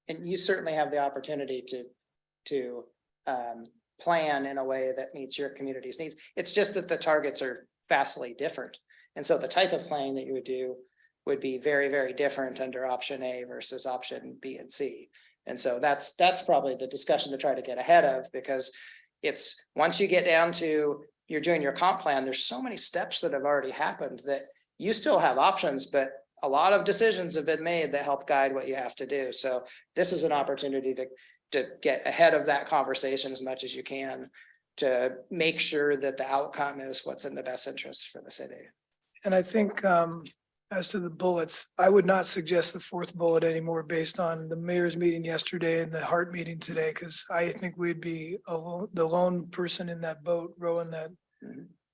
And you certainly have the opportunity to plan in a way that meets your community's needs. It's just that the targets are vastly different. And so the type of planning that you would do would be very, very different under option A versus option B and C. And so that's probably the discussion to try to get ahead of, because it's, once you get down to you're doing your comp plan, there's so many steps that have already happened that you still have options, but a lot of decisions have been made that help guide what you have to do. So this is an opportunity to get ahead of that conversation as much as you can to make sure that the outcome is what's in the best interest for the city. And I think as to the bullets, I would not suggest the fourth bullet anymore based on the mayor's meeting yesterday and the Hart meeting today, because I think we'd be the lone person in that boat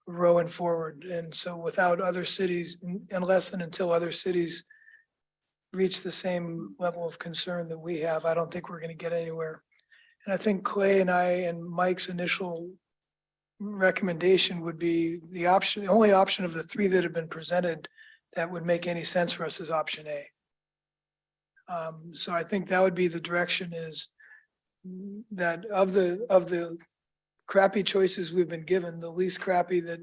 rowing forward. And so without other cities, unless and until other cities reach the same level of concern that we have, I don't think we're going to get anywhere. And I think Clay and I and Mike's initial recommendation would be the only option of the three that have been presented that would make any sense for us is option A. So I think that would be the direction, is that of the crappy choices we've been given, the least crappy that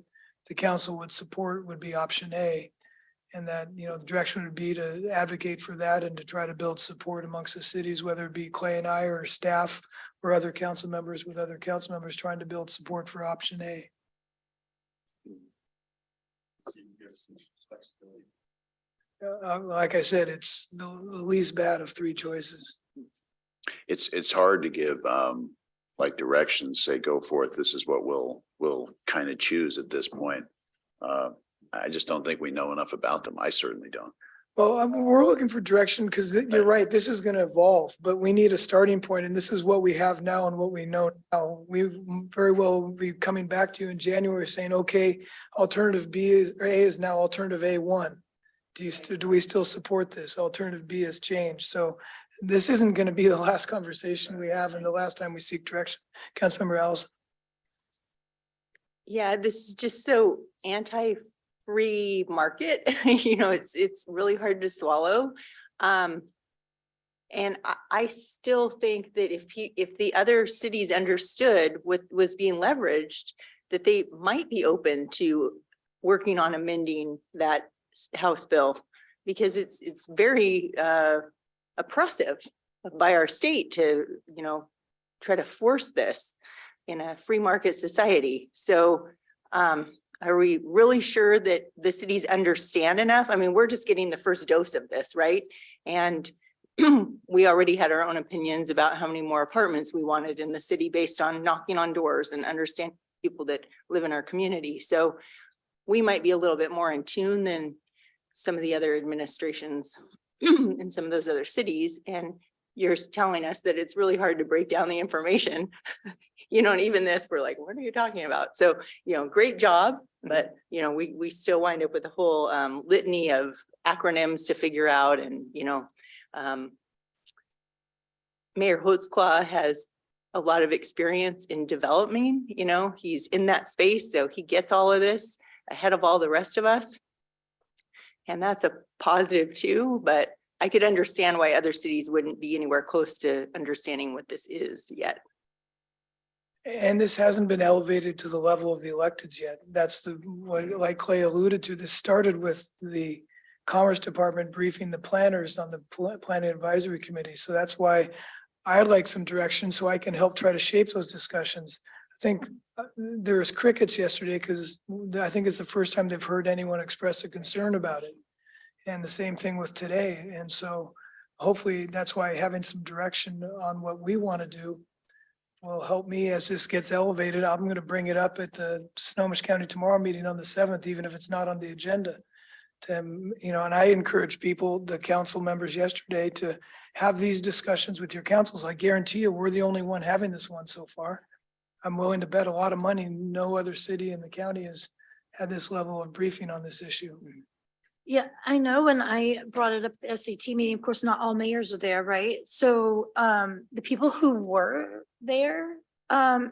the council would support would be option A. And that, you know, the direction would be to advocate for that and to try to build support amongst the cities, whether it be Clay and I or staff or other council members with other council members trying to build support for option A. Like I said, it's the least bad of three choices. It's hard to give like directions, say, go forth. This is what we'll kind of choose at this point. I just don't think we know enough about them. I certainly don't. Well, I mean, we're looking for direction because you're right, this is going to evolve, but we need a starting point, and this is what we have now and what we know now. We very well will be coming back to you in January saying, okay, alternative B or A is now alternative A1. Do we still support this? Alternative B has changed. So this isn't going to be the last conversation we have and the last time we seek direction. Councilmember Allison. Yeah, this is just so anti-free market. You know, it's really hard to swallow. And I still think that if the other cities understood what was being leveraged, that they might be open to working on amending that House bill, because it's very oppressive by our state to, you know, try to force this in a free market society. So are we really sure that the cities understand enough? I mean, we're just getting the first dose of this, right? And we already had our own opinions about how many more apartments we wanted in the city based on knocking on doors and understanding people that live in our community. So we might be a little bit more in tune than some of the other administrations in some of those other cities. And you're telling us that it's really hard to break down the information, you know, and even this, we're like, what are you talking about? So, you know, great job, but, you know, we still wind up with a whole litany of acronyms to figure out. And, you know, Mayor Holtzclaw has a lot of experience in developing, you know, he's in that space, so he gets all of this ahead of all the rest of us. And that's a positive too, but I could understand why other cities wouldn't be anywhere close to understanding what this is yet. And this hasn't been elevated to the level of the electeds yet. That's what, like Clay alluded to, this started with the Commerce Department briefing the planners on the Planning Advisory Committee. So that's why I'd like some direction so I can help try to shape those discussions. I think there was crickets yesterday because I think it's the first time they've heard anyone express a concern about it. And the same thing with today. And so hopefully that's why having some direction on what we want to do will help me as this gets elevated. I'm going to bring it up at the Snohomish County Tomorrow meeting on the 7th, even if it's not on the agenda. To, you know, and I encourage people, the council members yesterday, to have these discussions with your councils. I guarantee you, we're the only one having this one so far. I'm willing to bet a lot of money. No other city in the county has had this level of briefing on this issue. Yeah, I know. When I brought it up at the SCT meeting, of course, not all mayors are there, right? So the people who were there, for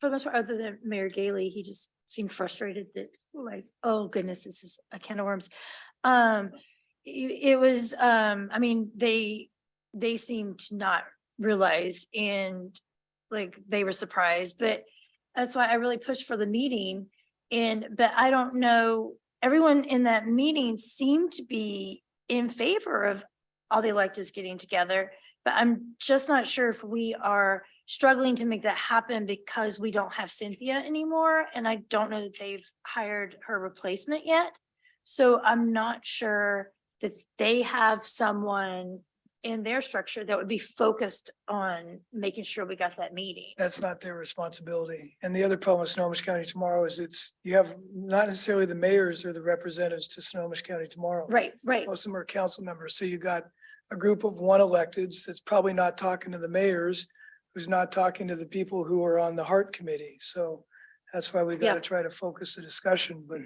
the most part, other than Mayor Gailey, he just seemed frustrated that, like, oh goodness, this is a can of worms. It was, I mean, they seemed to not realize, and like they were surprised, but that's why I really pushed for the meeting. But I don't know, everyone in that meeting seemed to be in favor of all the electeds getting together. But I'm just not sure if we are struggling to make that happen because we don't have Cynthia anymore. And I don't know that they've hired her replacement yet. So I'm not sure that they have someone in their structure that would be focused on making sure we got that meeting. That's not their responsibility. And the other problem with Snohomish County tomorrow is you have not necessarily the mayors or the representatives to Snohomish County tomorrow. Right. Most of them are council members. So you got a group of one electeds that's probably not talking to the mayors, who's not talking to the people who are on the Hart Committee. So that's why we got to try to focus the discussion, but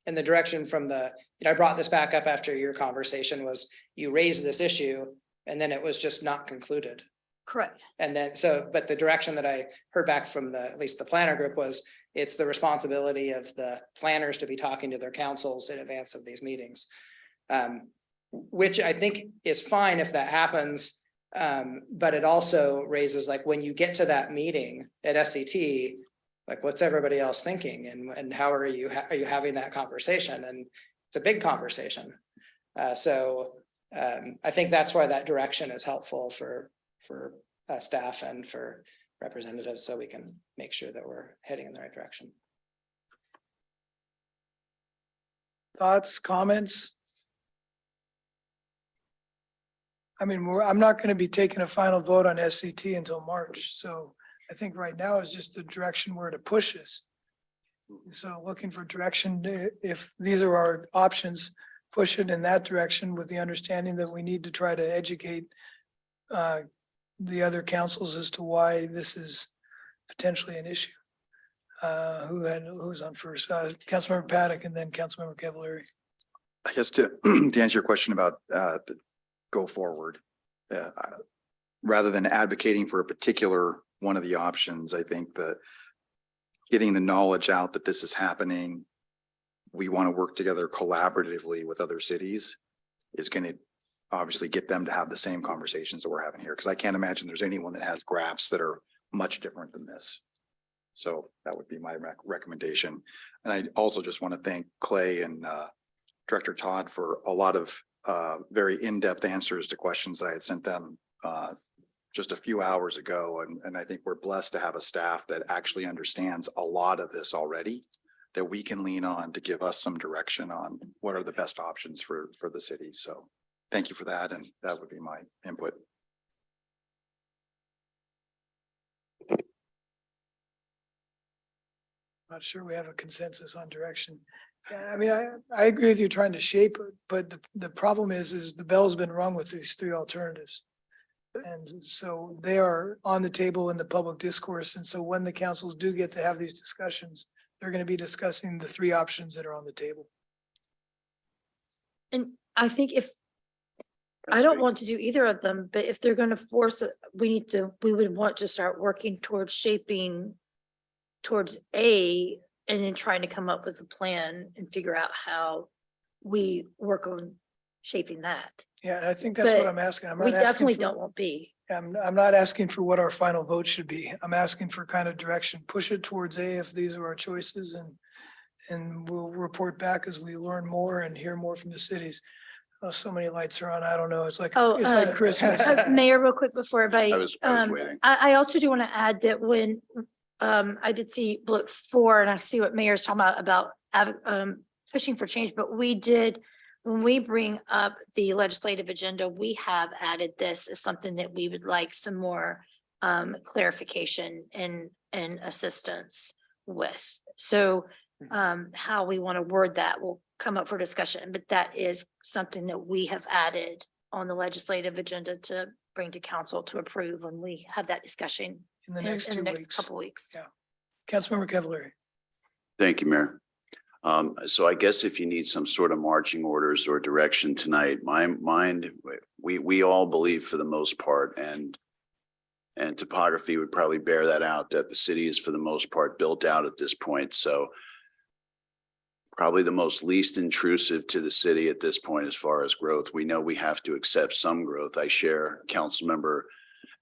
And the direction from I brought this back up after your conversation was you raised this issue and then it was just not concluded. Correct. And then, but the direction that I heard back from at least the planner group was it's the responsibility of the planners to be talking to their councils in advance of these meetings. Which I think is fine if that happens. But it also raises, like, when you get to that meeting at SCT, like, what's everybody else thinking and how are you having that conversation? And it's a big conversation. I think that's why that direction is helpful for staff and for representatives, so we can make sure that we're heading in the right direction. thoughts, comments? I mean, I'm not going to be taking a final vote on SCT until March. So I think right now is just the direction where to push us. So looking for direction, if these are our options, push it in that direction with the understanding that we need to try to educate the other councils as to why this is potentially an issue. Who's on first? Councilmember Paddock and then Councilmember Cavallari. I guess to answer your question about the go forward, rather than advocating for a particular one of the options, I think that getting the knowledge out that this is happening, we want to work together collaboratively with other cities is going to obviously get them to have the same conversations that we're having here. Because I can't imagine there's anyone that has graphs that are much different than this. So that would be my recommendation. And I also just want to thank Clay and Director Todd for a lot of very in-depth answers to questions that I had sent them just a few hours ago. And I think we're blessed to have a staff that actually understands a lot of this already, that we can lean on to give us some direction on what are the best options for the city. So thank you for that. And that would be my input. Not sure we have a consensus on direction. Yeah, I mean, I agree with you trying to shape it, but the problem is the bell's been rung with these three alternatives. And so they are on the table in the public discourse. And so when the councils do get to have these discussions, they're going to be discussing the three options that are on the table. And I think I don't want to do either of them, but if they're going to force it, we would want to start working towards shaping towards A, and then trying to come up with a plan and figure out how we work on shaping that. Yeah, and I think that's what I'm asking. I'm We not asking definitely for- don't want B. I'm not asking for what our final vote should be. I'm asking for kind of direction. Push it towards A if these are our choices, and we'll report back as we learn more and hear more from the cities. Oh, so many lights are on. I don't know. It's like Christmas. Mayor, real quick before everybody. I was waiting. I also do want to add that when I did see bullet 4 and I see what Mayor's talking about pushing for change, but we did, when we bring up the legislative agenda, we have added this as something that we would like some more clarification and assistance with. So how we want to word that will come up for discussion, but that is something that we have added on the legislative agenda to bring to council to approve when we have that discussion In the next 2 weeks. couple weeks. Yeah. Councilmember Cavallari. Thank you, Mayor. So I guess if you need some sort of marching orders or direction tonight, my mind, we all believe for the most part, and topography would probably bear that out, that the city is for the most part built out at this point. So probably the most least intrusive to the city at this point as far as growth. We know we have to accept some growth. I share Councilmember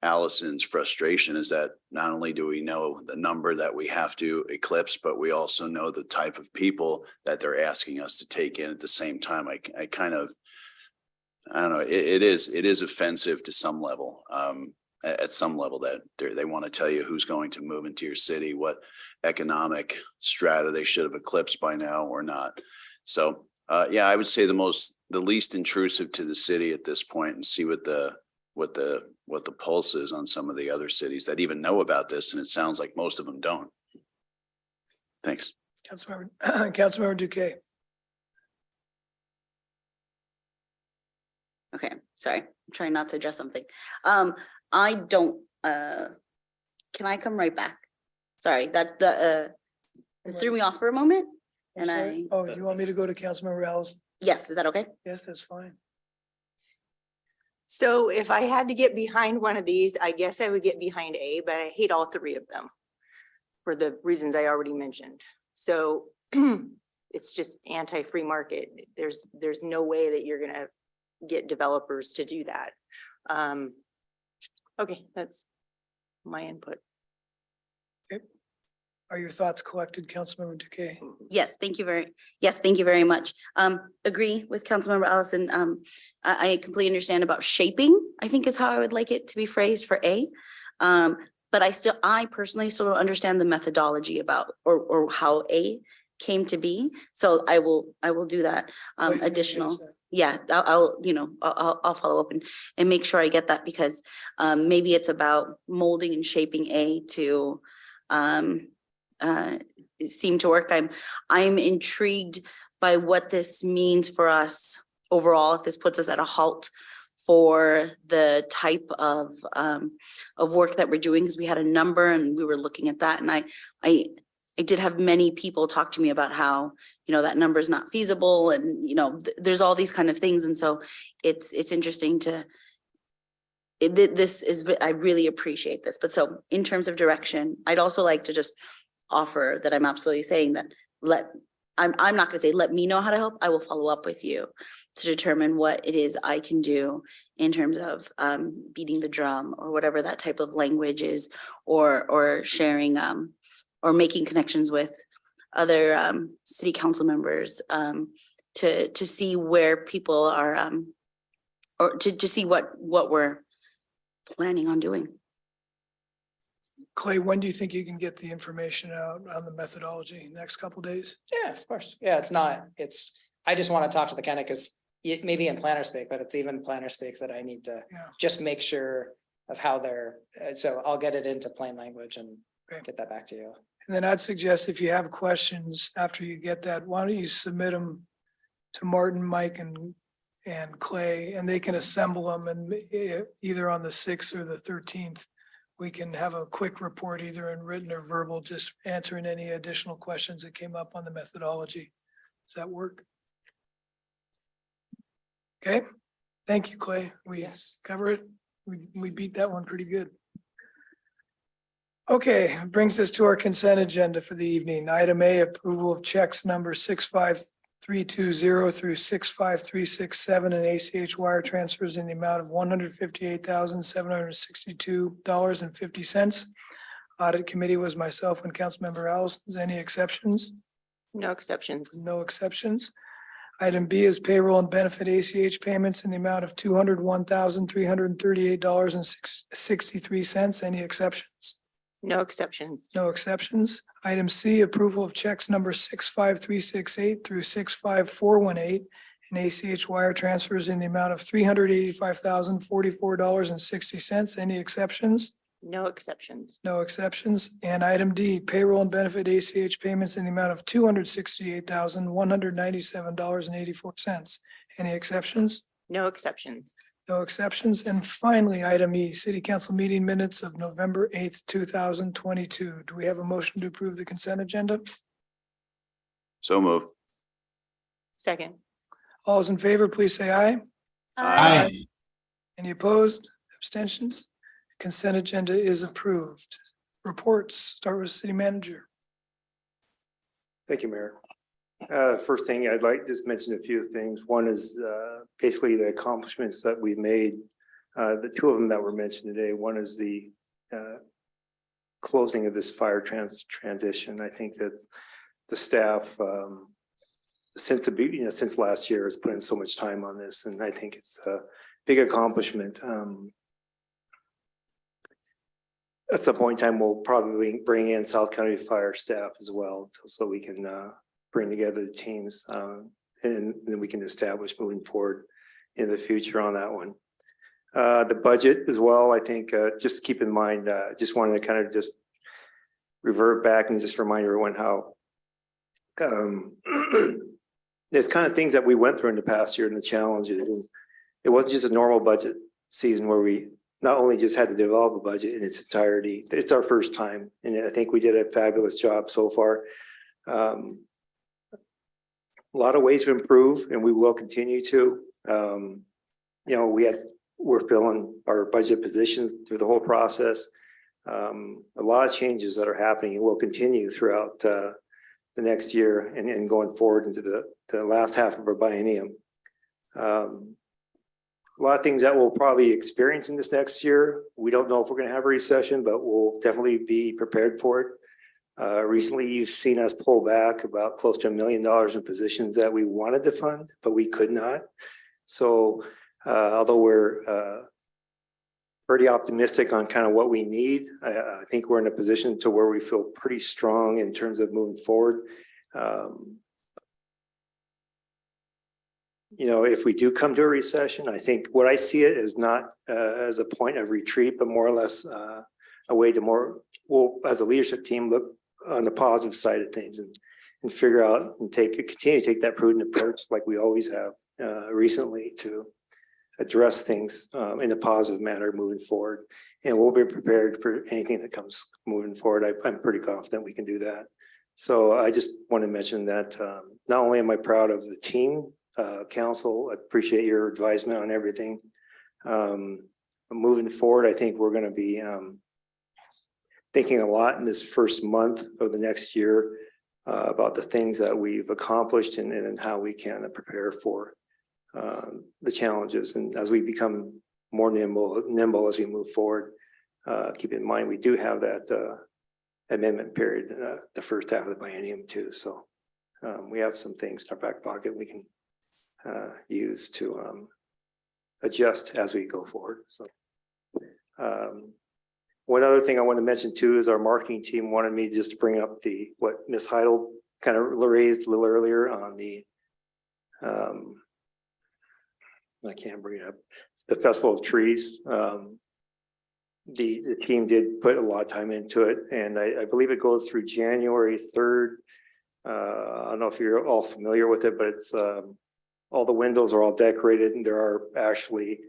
Allison's frustration is that not only do we know the number that we have to eclipse, but we also know the type of people that they're asking us to take in at the same time. I kind of, I don't know, it is offensive to some level. At some level that they want to tell you who's going to move into your city, what economic strata they should have eclipsed by now or not. So yeah, I would say the least intrusive to the city at this point, and see what the pulse is on some of the other cities that even know about this. And it sounds like most of them don't. Thanks. Councilmember Duque. Okay, sorry, I'm trying not to address something. I don't, can I come right back? Sorry, it threw me off for a moment. I'm And sorry. Oh, you want me to go to Councilmember Allison? Yes, is that okay? Yes, that's fine. So if I had to get behind one of these, I guess I would get behind A, but I hate all three of them for the reasons I already mentioned. So it's just anti-free market. There's no way that you're gonna get developers to do that. Okay, that's my input. Are your thoughts collected, Councilmember Duque? Yes, thank you very much. Agree with Councilmember Allison. I completely understand about shaping, I think is how I would like it to be phrased for A. But I personally still don't understand the methodology about, or how A came to be. So I will do that additional. Yeah, I'll follow up and make sure I get that, because maybe it's about molding and shaping A to seem to work. I'm intrigued by what this means for us overall, if this puts us at a halt for the type of work that we're doing, because we had a number and we were looking at that, and I did have many people talk to me about how, that number is not feasible, and there's all these kind of things, and so it's interesting to. I really appreciate this, but so in terms of direction, I'd also like to just offer that I'm absolutely saying that I'm not gonna say, let me know how to help. I will follow up with you to determine what it is I can do in terms of beating the drum, or whatever that type of language is, or sharing or making connections with other city council members to see where people are or to see what we're planning on doing. Clay, when do you think you can get the information out on the methodology? Next couple of days? Yeah, of course. Yeah, I just want to talk to the county because it may be in planner speak, but it's even planner speak that I need to just make sure of how they're, so I'll get it into plain language and get that back to you. And then I'd suggest if you have questions after you get that, why don't you submit them to Martin, Mike, and Clay, and they can assemble them, and either on the 6th or the 13th, we can have a quick report, either in written or verbal, just answering any additional questions that came up on the methodology. Does that work? Okay, thank you, Clay. We cover it. We beat that one pretty good. Okay, brings us to our consent agenda for the evening. Item A, approval of checks number 65320 through 65367 and ACH wire transfers in the amount of $158,762.50. Audit committee was myself and Councilmember Allison's. Any exceptions? No exceptions. No exceptions. Item B is payroll and benefit ACH payments in the amount of $201,338.63. Any exceptions? No exceptions. No exceptions. Item C, approval of checks number 65368 through 65418 and ACH wire transfers in the amount of $385,044.60. Any exceptions? No exceptions. No exceptions. And item D, payroll and benefit ACH payments in the amount of $268,197.84. Any exceptions? No exceptions. No exceptions. And finally, item E, city council meeting minutes of November 8th, 2022. Do we have a motion to approve the consent agenda? So move. Second. All those in favor, please say aye. Aye. Any opposed? Abstentions? Consent agenda is approved. Reports, start with city manager. Thank you, Mayor. First thing, I'd like to just mention a few things. One is basically the accomplishments that we've made The two of them that were mentioned today, one is the closing of this fire transition. I think that the staff, since last year has put in so much time on this, and I think it's a big accomplishment. At some point in time, we'll probably bring in South County Fire staff as well, so we can bring together the teams, and then we can establish moving forward in the future on that one. The budget as well, I think, just keep in mind, just wanted to kind of just revert back and just remind everyone how there's kind of things that we went through in the past year and the challenges. It wasn't just a normal budget season where we not only just had to develop a budget in its entirety. It's our first time, and I think we did a fabulous job so far. A lot of ways to improve, and we will continue to. You know, we're filling our budget positions through the whole process. A lot of changes that are happening and will continue throughout the next year and going forward into the last half of our biennium. A lot of things that we'll probably experience in this next year. We don't know if we're going to have a recession, but we'll definitely be prepared for it. Recently, you've seen us pull back about close to $1 million in positions that we wanted to fund, but we could not. So although we're pretty optimistic on kind of what we need, I think we're in a position to where we feel pretty strong in terms of moving forward. You know, if we do come to a recession, I think what I see it is not as a point of retreat, but more or less a way to we'll, as a leadership team, look on the positive side of things and figure out and continue to take that prudent approach like we always have recently to address things in a positive manner moving forward. And we'll be prepared for anything that comes moving forward. I'm pretty confident we can do that. So I just want to mention that not only am I proud of the team, council, I appreciate your advisement on everything. Moving forward, I think we're going to be thinking a lot in this first month of the next year about the things that we've accomplished and how we can prepare for the challenges. And as we become more nimble as we move forward, keep in mind we do have that amendment period the first half of the biennium too. So we have some things in our back pocket we can use to adjust as we go forward. So one other thing I want to mention too is our marketing team wanted me just to bring up what Ms. Heidel kind of raised a little earlier on the I can't bring it up, the Festival of Trees. The team did put a lot of time into it, and I believe it goes through January 3rd. I don't know if you're all familiar with it, but it's all the windows are all decorated, and there are actually,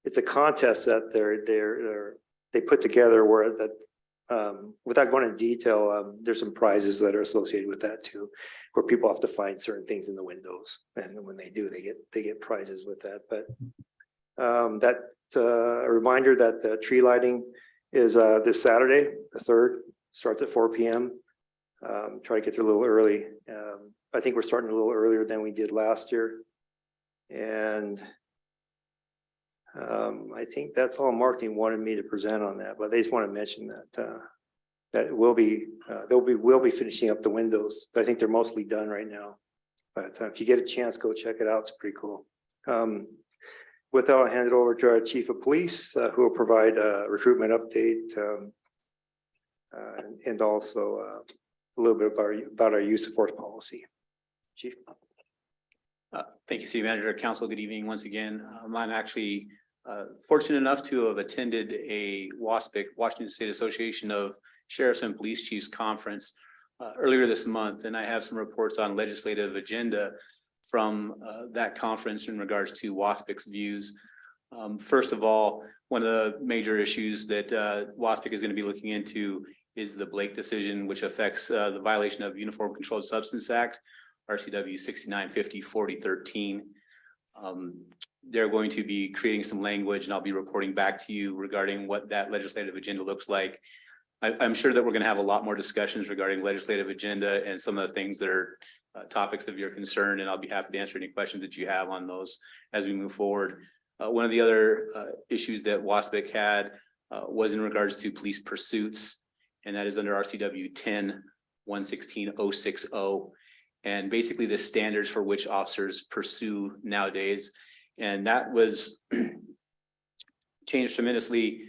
it's a contest that they put together where that, without going into detail, there's some prizes that are associated with that too, where people have to find certain things in the windows, and when they do, they get prizes with that. But a reminder that the tree lighting is this Saturday, the 3rd, starts at 4 p.m. Try to get there a little early. I think we're starting a little earlier than we did last year. And I think that's all marketing wanted me to present on that, but they just want to mention that that we'll be finishing up the windows. I think they're mostly done right now, but if you get a chance, go check it out. It's pretty cool. With that, I'll hand it over to our chief of police, who will provide a recruitment update and also a little bit about our use of force policy. Chief. Thank you, City Manager. Council, good evening once again. I'm actually fortunate enough to have attended a WASPIC, Washington State Association of Sheriffs and Police Chiefs Conference earlier this month, and I have some reports on legislative agenda from that conference in regards to WASPIC's views. First of all, one of the major issues that WASPIC is going to be looking into is the Blake decision, which affects the violation of Uniform Controlled Substance Act, RCW 6950-4013. They're going to be creating some language, and I'll be reporting back to you regarding what that legislative agenda looks like. I'm sure that we're going to have a lot more discussions regarding legislative agenda and some of the things that are topics of your concern, and I'll be happy to answer any questions that you have on those as we move forward. One of the other issues that WASPIC had was in regards to police pursuits, and that is under RCW 10-116-060. And basically the standards for which officers pursue nowadays. And that was changed tremendously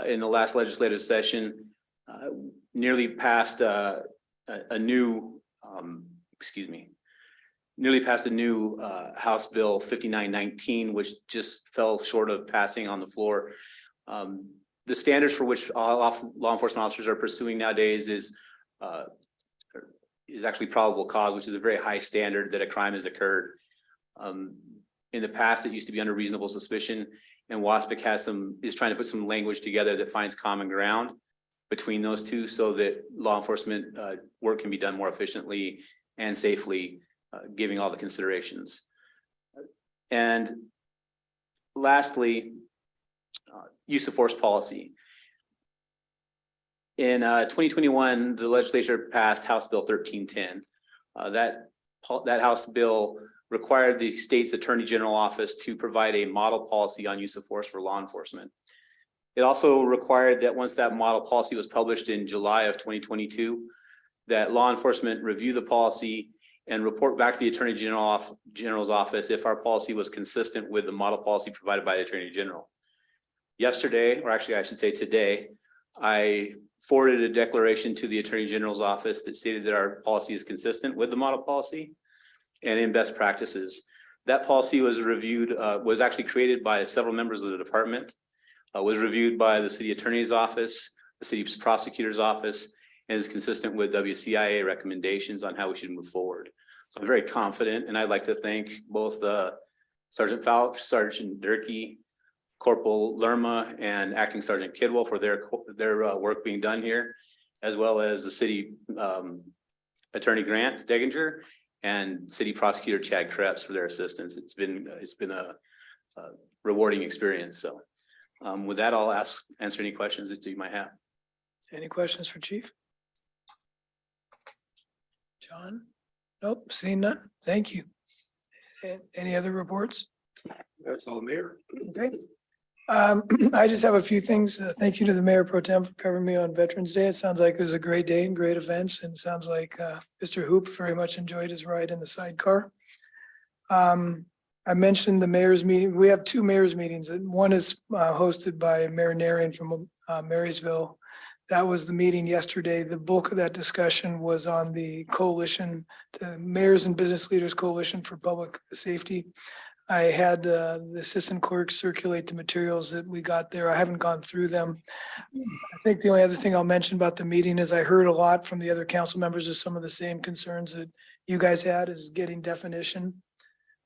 in the last legislative session. Nearly passed a new, House Bill 5919, which just fell short of passing on the floor. The standards for which law enforcement officers are pursuing nowadays is actually probable cause, which is a very high standard that a crime has occurred. In the past, it used to be under reasonable suspicion, and WASPIC is trying to put some language together that finds common ground between those two so that law enforcement work can be done more efficiently and safely, giving all the considerations. And lastly, use of force policy. In 2021, the legislature passed House Bill 1310. That House bill required the state's attorney general office to provide a model policy on use of force for law enforcement. It also required that once that model policy was published in July of 2022, that law enforcement review the policy and report back to the attorney general's office if our policy was consistent with the model policy provided by the attorney general. Yesterday, or actually I should say today, I forwarded a declaration to the attorney general's office that stated that our policy is consistent with the model policy and in best practices. That policy was reviewed, was actually created by several members of the department, was reviewed by the city attorney's office, the city prosecutor's office, and is consistent with WCIA recommendations on how we should move forward. So I'm very confident, and I'd like to thank both Sergeant Fouch, Sergeant Durkee, Corporal Lerma, and Acting Sergeant Kidwell for their work being done here, as well as the city attorney Grant Deginger and city prosecutor Chad Krebs for their assistance. It's been a rewarding experience. So with that, I'll answer any questions that you might have. Any questions for Chief? John? Nope, seeing none. Thank you. Any other reports? That's all, Mayor. Okay. I just have a few things. Thank you to the Mayor Pro Tem for covering me on Veterans Day. It sounds like it was a great day and great events, and it sounds like Mr. Hoop very much enjoyed his ride in the sidecar. I mentioned the mayor's meeting. We have two mayor's meetings, and one is hosted by Mayor Narian from Marysville. That was the meeting yesterday. The bulk of that discussion was on the coalition, the Mayors and Business Leaders Coalition for Public Safety. I had the assistant clerk circulate the materials that we got there. I haven't gone through them. I think the only other thing I'll mention about the meeting is I heard a lot from the other council members of some of the same concerns that you guys had, is getting definition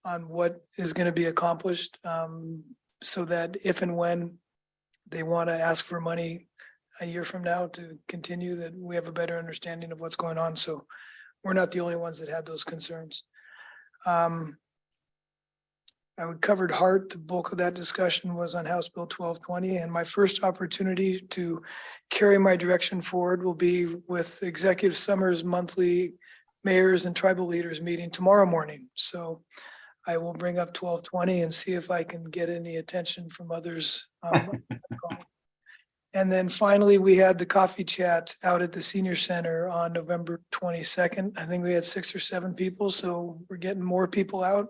on what is going to be accomplished, so that if and when they want to ask for money a year from now to continue, that we have a better understanding of what's going on. So we're not the only ones that had those concerns. I would covered HART. The bulk of that discussion was on House Bill 1220, and my first opportunity to carry my direction forward will be with Executive Summer's monthly mayors and tribal leaders meeting tomorrow morning. So I will bring up 1220 and see if I can get any attention from others. And then finally, we had the coffee chat out at the senior center on November 22nd. I think we had 6 or 7 people, so we're getting more people out.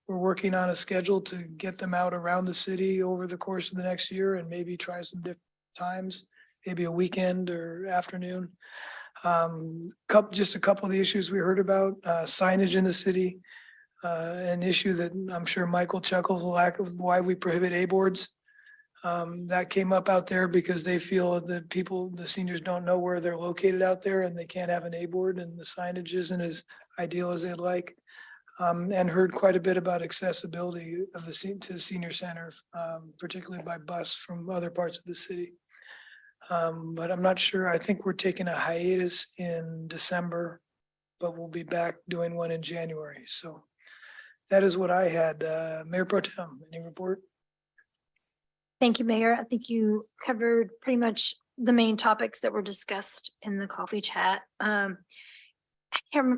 We're working on a schedule to get them out around the city over the course of the next year, and maybe try some different times, maybe a weekend or afternoon. Just a couple of the issues we heard about, signage in the city, an issue that I'm sure Michael chuckles, the lack of why we prohibit A-boards. That came up out there because they feel that the seniors don't know where they're located out there, and they can't have an A-board, and the signage isn't as ideal as they'd like. And heard quite a bit about accessibility of to the senior center, particularly by bus from other parts of the city. But I'm not sure. I think we're taking a hiatus in December, but we'll be back doing one in January. So that is what I had. Mayor Pro Tem, any report? Thank you, Mayor. I think you covered pretty much the main topics that were discussed in the coffee chat.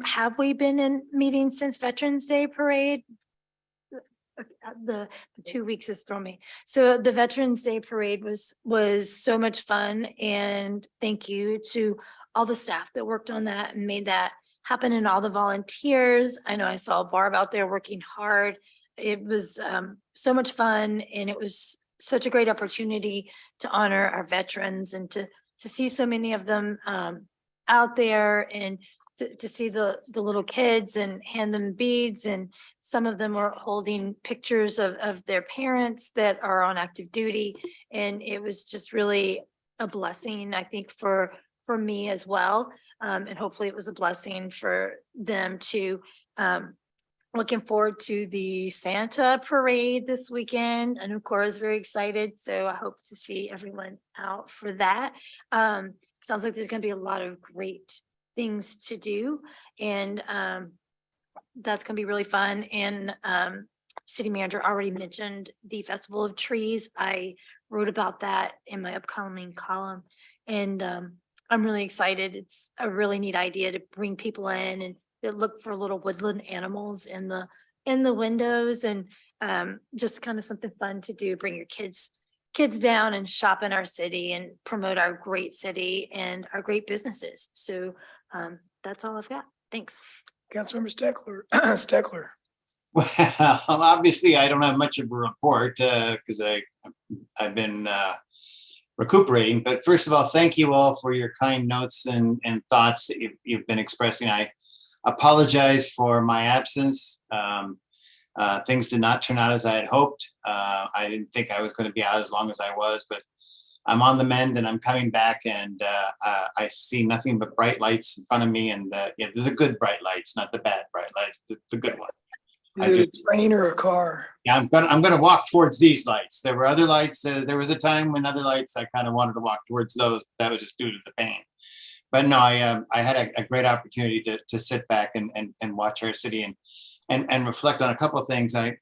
Have we been in meetings since Veterans Day parade? the 2 weeks has thrown me. So the Veterans Day Parade was so much fun, and thank you to all the staff that worked on that and made that happen, and all the volunteers. I know I saw Barb out there working hard. It was so much fun, and it was such a great opportunity to honor our veterans and to see so many of them out there, and to see the little kids and hand them beads, and some of them were holding pictures of their parents that are on active duty. And it was just really a blessing, I think, for me as well. And hopefully it was a blessing for them too. Looking forward to the Santa parade this weekend. I know Cora's very excited, so I hope to see everyone out for that. Sounds like there's gonna be a lot of great things to do, and that's gonna be really fun. And city manager already mentioned the Festival of Trees. I wrote about that in my upcoming column, and I'm really excited. It's a really neat idea to bring people in and that look for little woodland animals in the windows, and just kind of something fun to do. Bring your kids down and shop in our city and promote our great city and our great businesses. So that's all I've got. Thanks. Councilmember Steckler. Well, obviously, I don't have much of a report because I've been recuperating. But first of all, thank you all for your kind notes and thoughts that you've been expressing. I apologize for my absence. Things did not turn out as I had hoped. I didn't think I was going to be out as long as I was, but I'm on the mend and I'm coming back, and I see nothing but bright lights in front of me. And yeah, they're the good bright lights, not the bad bright lights, the good one. Is it a train or a car? Yeah, I'm gonna walk towards these lights. There were other lights. There was a time when other lights, I kind of wanted to walk towards those. That was just due to the pain. But no, I had a great opportunity to sit back and watch our city and reflect on a couple of things. I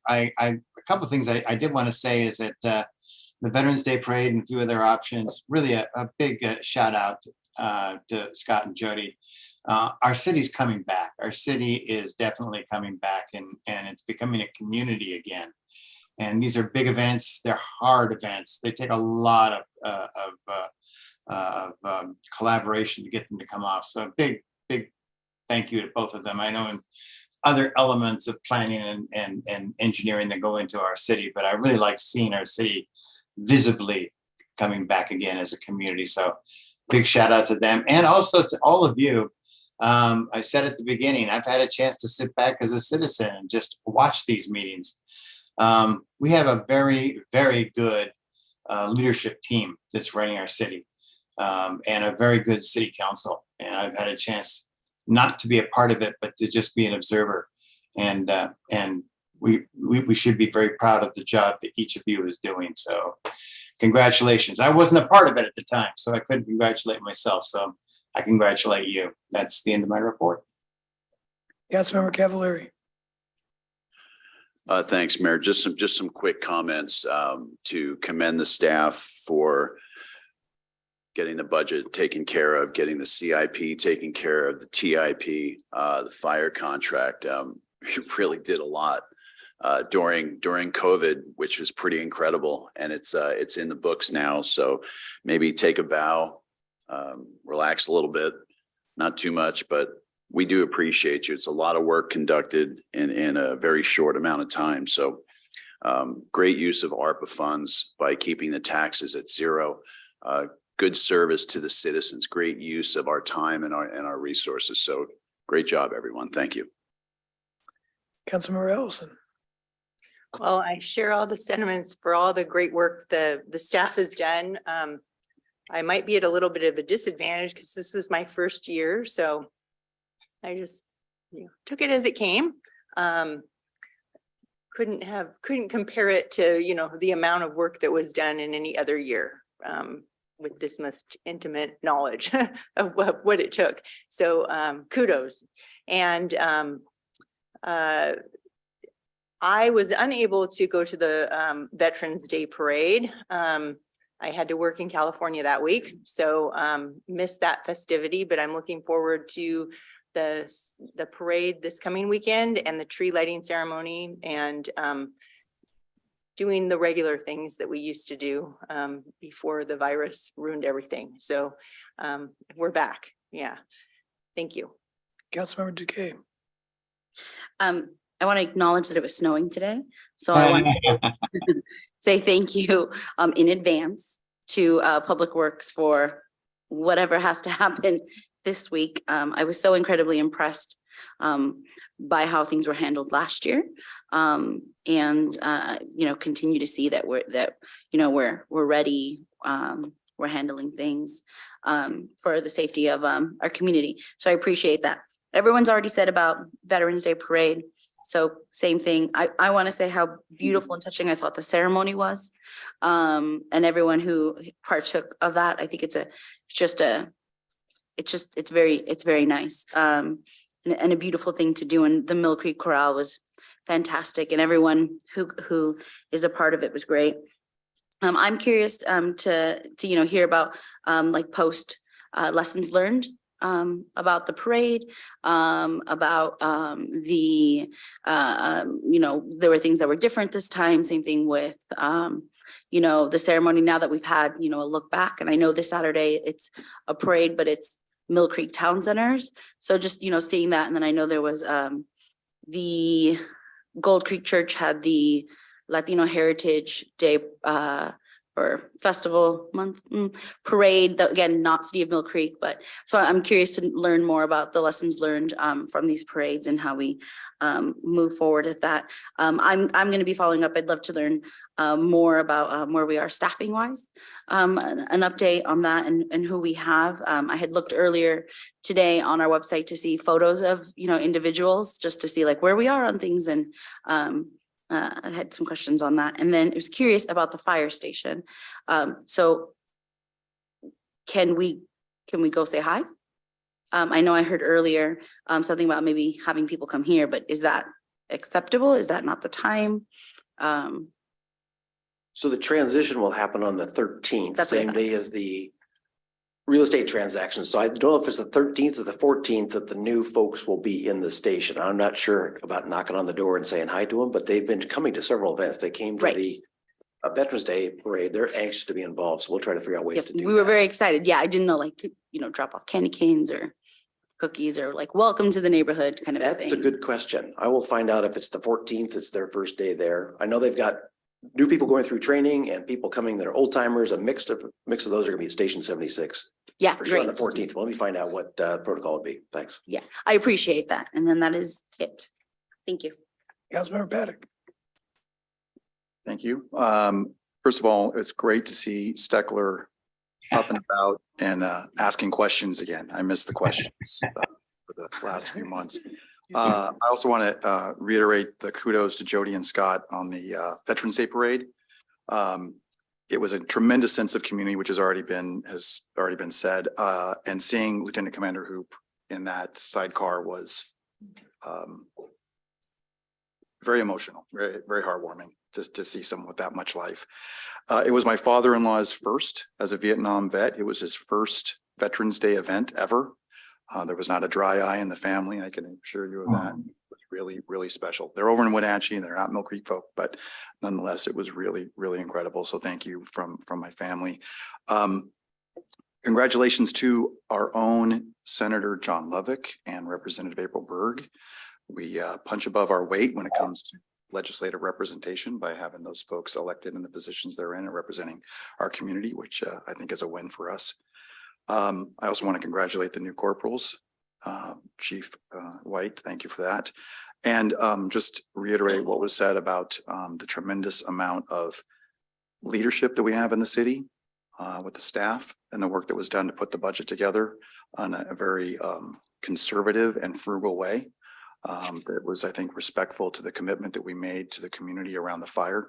did want to say is that the Veterans Day Parade and a few other options, really a big shout out to Scott and Jody. Our city's coming back. Our city is definitely coming back, and it's becoming a community again. And these are big events. They're hard events. They take a lot of collaboration to get them to come off. So big thank you to both of them. I know in other elements of planning and engineering that go into our city, but I really like seeing our city visibly coming back again as a community. So big shout out to them, and also to all of you. I said at the beginning, I've had a chance to sit back as a citizen and just watch these meetings. We have a very, very good leadership team that's running our city, and a very good city council. And I've had a chance not to be a part of it, but to just be an observer. And we should be very proud of the job that each of you is doing. So congratulations. I wasn't a part of it at the time, so I couldn't congratulate myself. So I congratulate you. That's the end of my report. Councilmember Cavallari. Thanks, Mayor. Just some quick comments to commend the staff for getting the budget taken care of, getting the CIP taken care of, the TIP, the fire contract. We really did a lot during COVID, which was pretty incredible, and it's in the books now. So maybe take a bow, relax a little bit, not too much, but we do appreciate you. It's a lot of work conducted in a very short amount of time. So great use of ARPA funds by keeping the taxes at zero. Good service to the citizens, great use of our time and our resources. So great job, everyone. Thank you. Councilmember Ellison. Well, I share all the sentiments for all the great work the staff has done. I might be at a little bit of a disadvantage because this was my first year. So I just took it as it came. Couldn't compare it to, the amount of work that was done in any other year. With this much intimate knowledge of what it took. So kudos. And I was unable to go to the Veterans Day Parade. I had to work in California that week, so missed that festivity, but I'm looking forward to the parade this coming weekend and the tree lighting ceremony, and doing the regular things that we used to do before the virus ruined everything. So we're back. Yeah. Thank you. Councilmember Duque. I want to acknowledge that it was snowing today. So I want to say thank you in advance to Public Works for whatever has to happen this week. I was so incredibly impressed by how things were handled last year. And continue to see that we're ready. We're handling things for the safety of our community. So I appreciate that. Everyone's already said about Veterans Day Parade. So same thing. I want to say how beautiful and touching I thought the ceremony was. And everyone who partook of that. I think it's very nice. And a beautiful thing to do. And the Mill Creek Chorale was fantastic. And everyone who is a part of it was great. I'm curious to hear about like post lessons learned about the parade, about there were things that were different this time. Same thing with the ceremony. Now that we've had a look back, and I know this Saturday it's a parade, but it's Mill Creek Town Centers. So just seeing that, and then I know there was the Gold Creek Church had the Latino Heritage Day or festival month parade, again, not City of Mill Creek, but so I'm curious to learn more about the lessons learned from these parades and how we move forward at that. I'm going to be following up. I'd love to learn more about where we are staffing wise, an update on that and who we have. I had looked earlier today on our website to see photos of individuals just to see like where we are on things, and I had some questions on that. And then I was curious about the fire station. So can we go say hi? I know I heard earlier something about maybe having people come here, but is that acceptable? Is that not the time? So the transition will happen on the 13th, That's what I same thought. day as the real estate transaction. So I don't know if it's the 13th or the 14th that the new folks will be in the station. I'm not sure about knocking on the door and saying hi to them, but they've been coming to several events. They came to Right. the Veterans Day Parade. They're anxious to be involved. So we'll try to figure out ways Yes, to do we were that. very excited. Yeah, I didn't know, like, drop off candy canes or cookies or like welcome to the neighborhood kind of a That's a thing. good question. I will find out if it's the 14th, it's their first day there. I know they've got new people going through training and people coming that are old timers. A mix of those are gonna be at Station 76. Yeah, For sure on great. the 14th. Let me find out what protocol would be. Thanks. Yeah, I appreciate that. And then that is it. Thank you. Councilmember Paddock. Thank you. First of all, it's great to see Steckler up and about and asking questions again. I missed the questions for the last few months. I also want to reiterate the kudos to Jody and Scott on the Veterans Day Parade. It was a tremendous sense of community, which has already been said. And seeing Lieutenant Commander Hoop in that sidecar was very emotional, very, very heartwarming just to see someone with that much life. It was my father-in-law's first as a Vietnam vet. It was his first Veterans Day event ever. There was not a dry eye in the family. I can assure you of that. It was really, really special. They're over in Wenatchee and they're not Mill Creek folk, but nonetheless, it was really, really incredible. So thank you from my family. Congratulations to our own Senator John Lovick and Representative April Berg. We punch above our weight when it comes to legislative representation by having those folks elected in the positions they're in and representing our community, which I think is a win for us. I also want to congratulate the new corporals, Chief White, thank you for that. And just reiterate what was said about the tremendous amount of leadership that we have in the city with the staff and the work that was done to put the budget together on a very conservative and frugal way. That was, I think, respectful to the commitment that we made to the community around the fire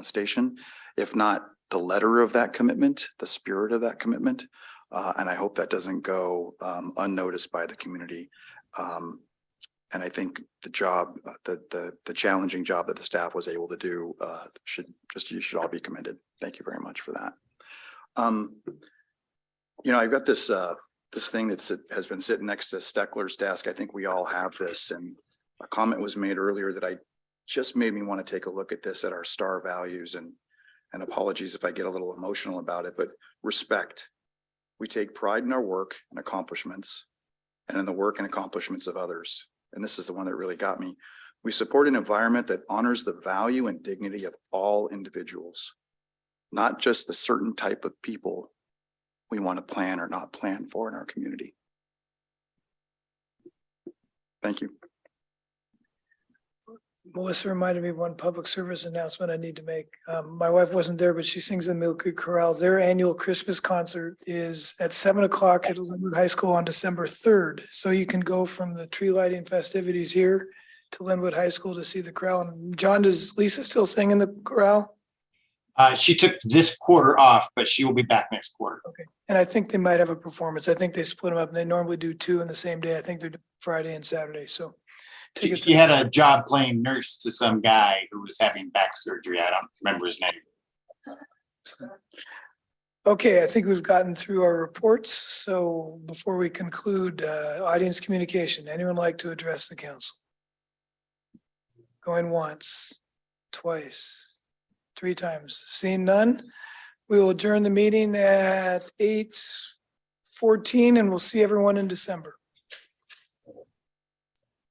station, if not the letter of that commitment, the spirit of that commitment. And I hope that doesn't go unnoticed by the community. And I think the job, the challenging job that the staff was able to do you should all be commended. Thank you very much for that. I've got this thing has been sitting next to Steckler's desk. I think we all have this, and a comment was made earlier that I just made me want to take a look at this, at our STAR values, and apologies if I get a little emotional about it, but respect. We take pride in our work and accomplishments and in the work and accomplishments of others. And this is the one that really got me. We support an environment that honors the value and dignity of all individuals, not just the certain type of people we want to plan or not plan for in our community. Thank you. Melissa reminded me of one public service announcement I need to make. My wife wasn't there, but she sings in Mill Creek Chorale. Their annual Christmas concert is at 7 o'clock at Linwood High School on December 3rd. So you can go from the tree lighting festivities here to Linwood High School to see the chorale. And John, does Lisa still sing in the chorale? She took this quarter off, but she will be back next quarter. Okay. And I think they might have a performance. I think they split them up and they normally do 2 in the same day. I think they're doing Friday and Saturday. So tickets. She had a job playing nurse to some guy who was having back surgery. I don't remember his name. Okay, I think we've gotten through our reports. So before we conclude, audience communication, anyone like to address the council? Going once, twice, 3 times. Seeing none, we will adjourn the meeting at 8:14 and we'll see everyone in December.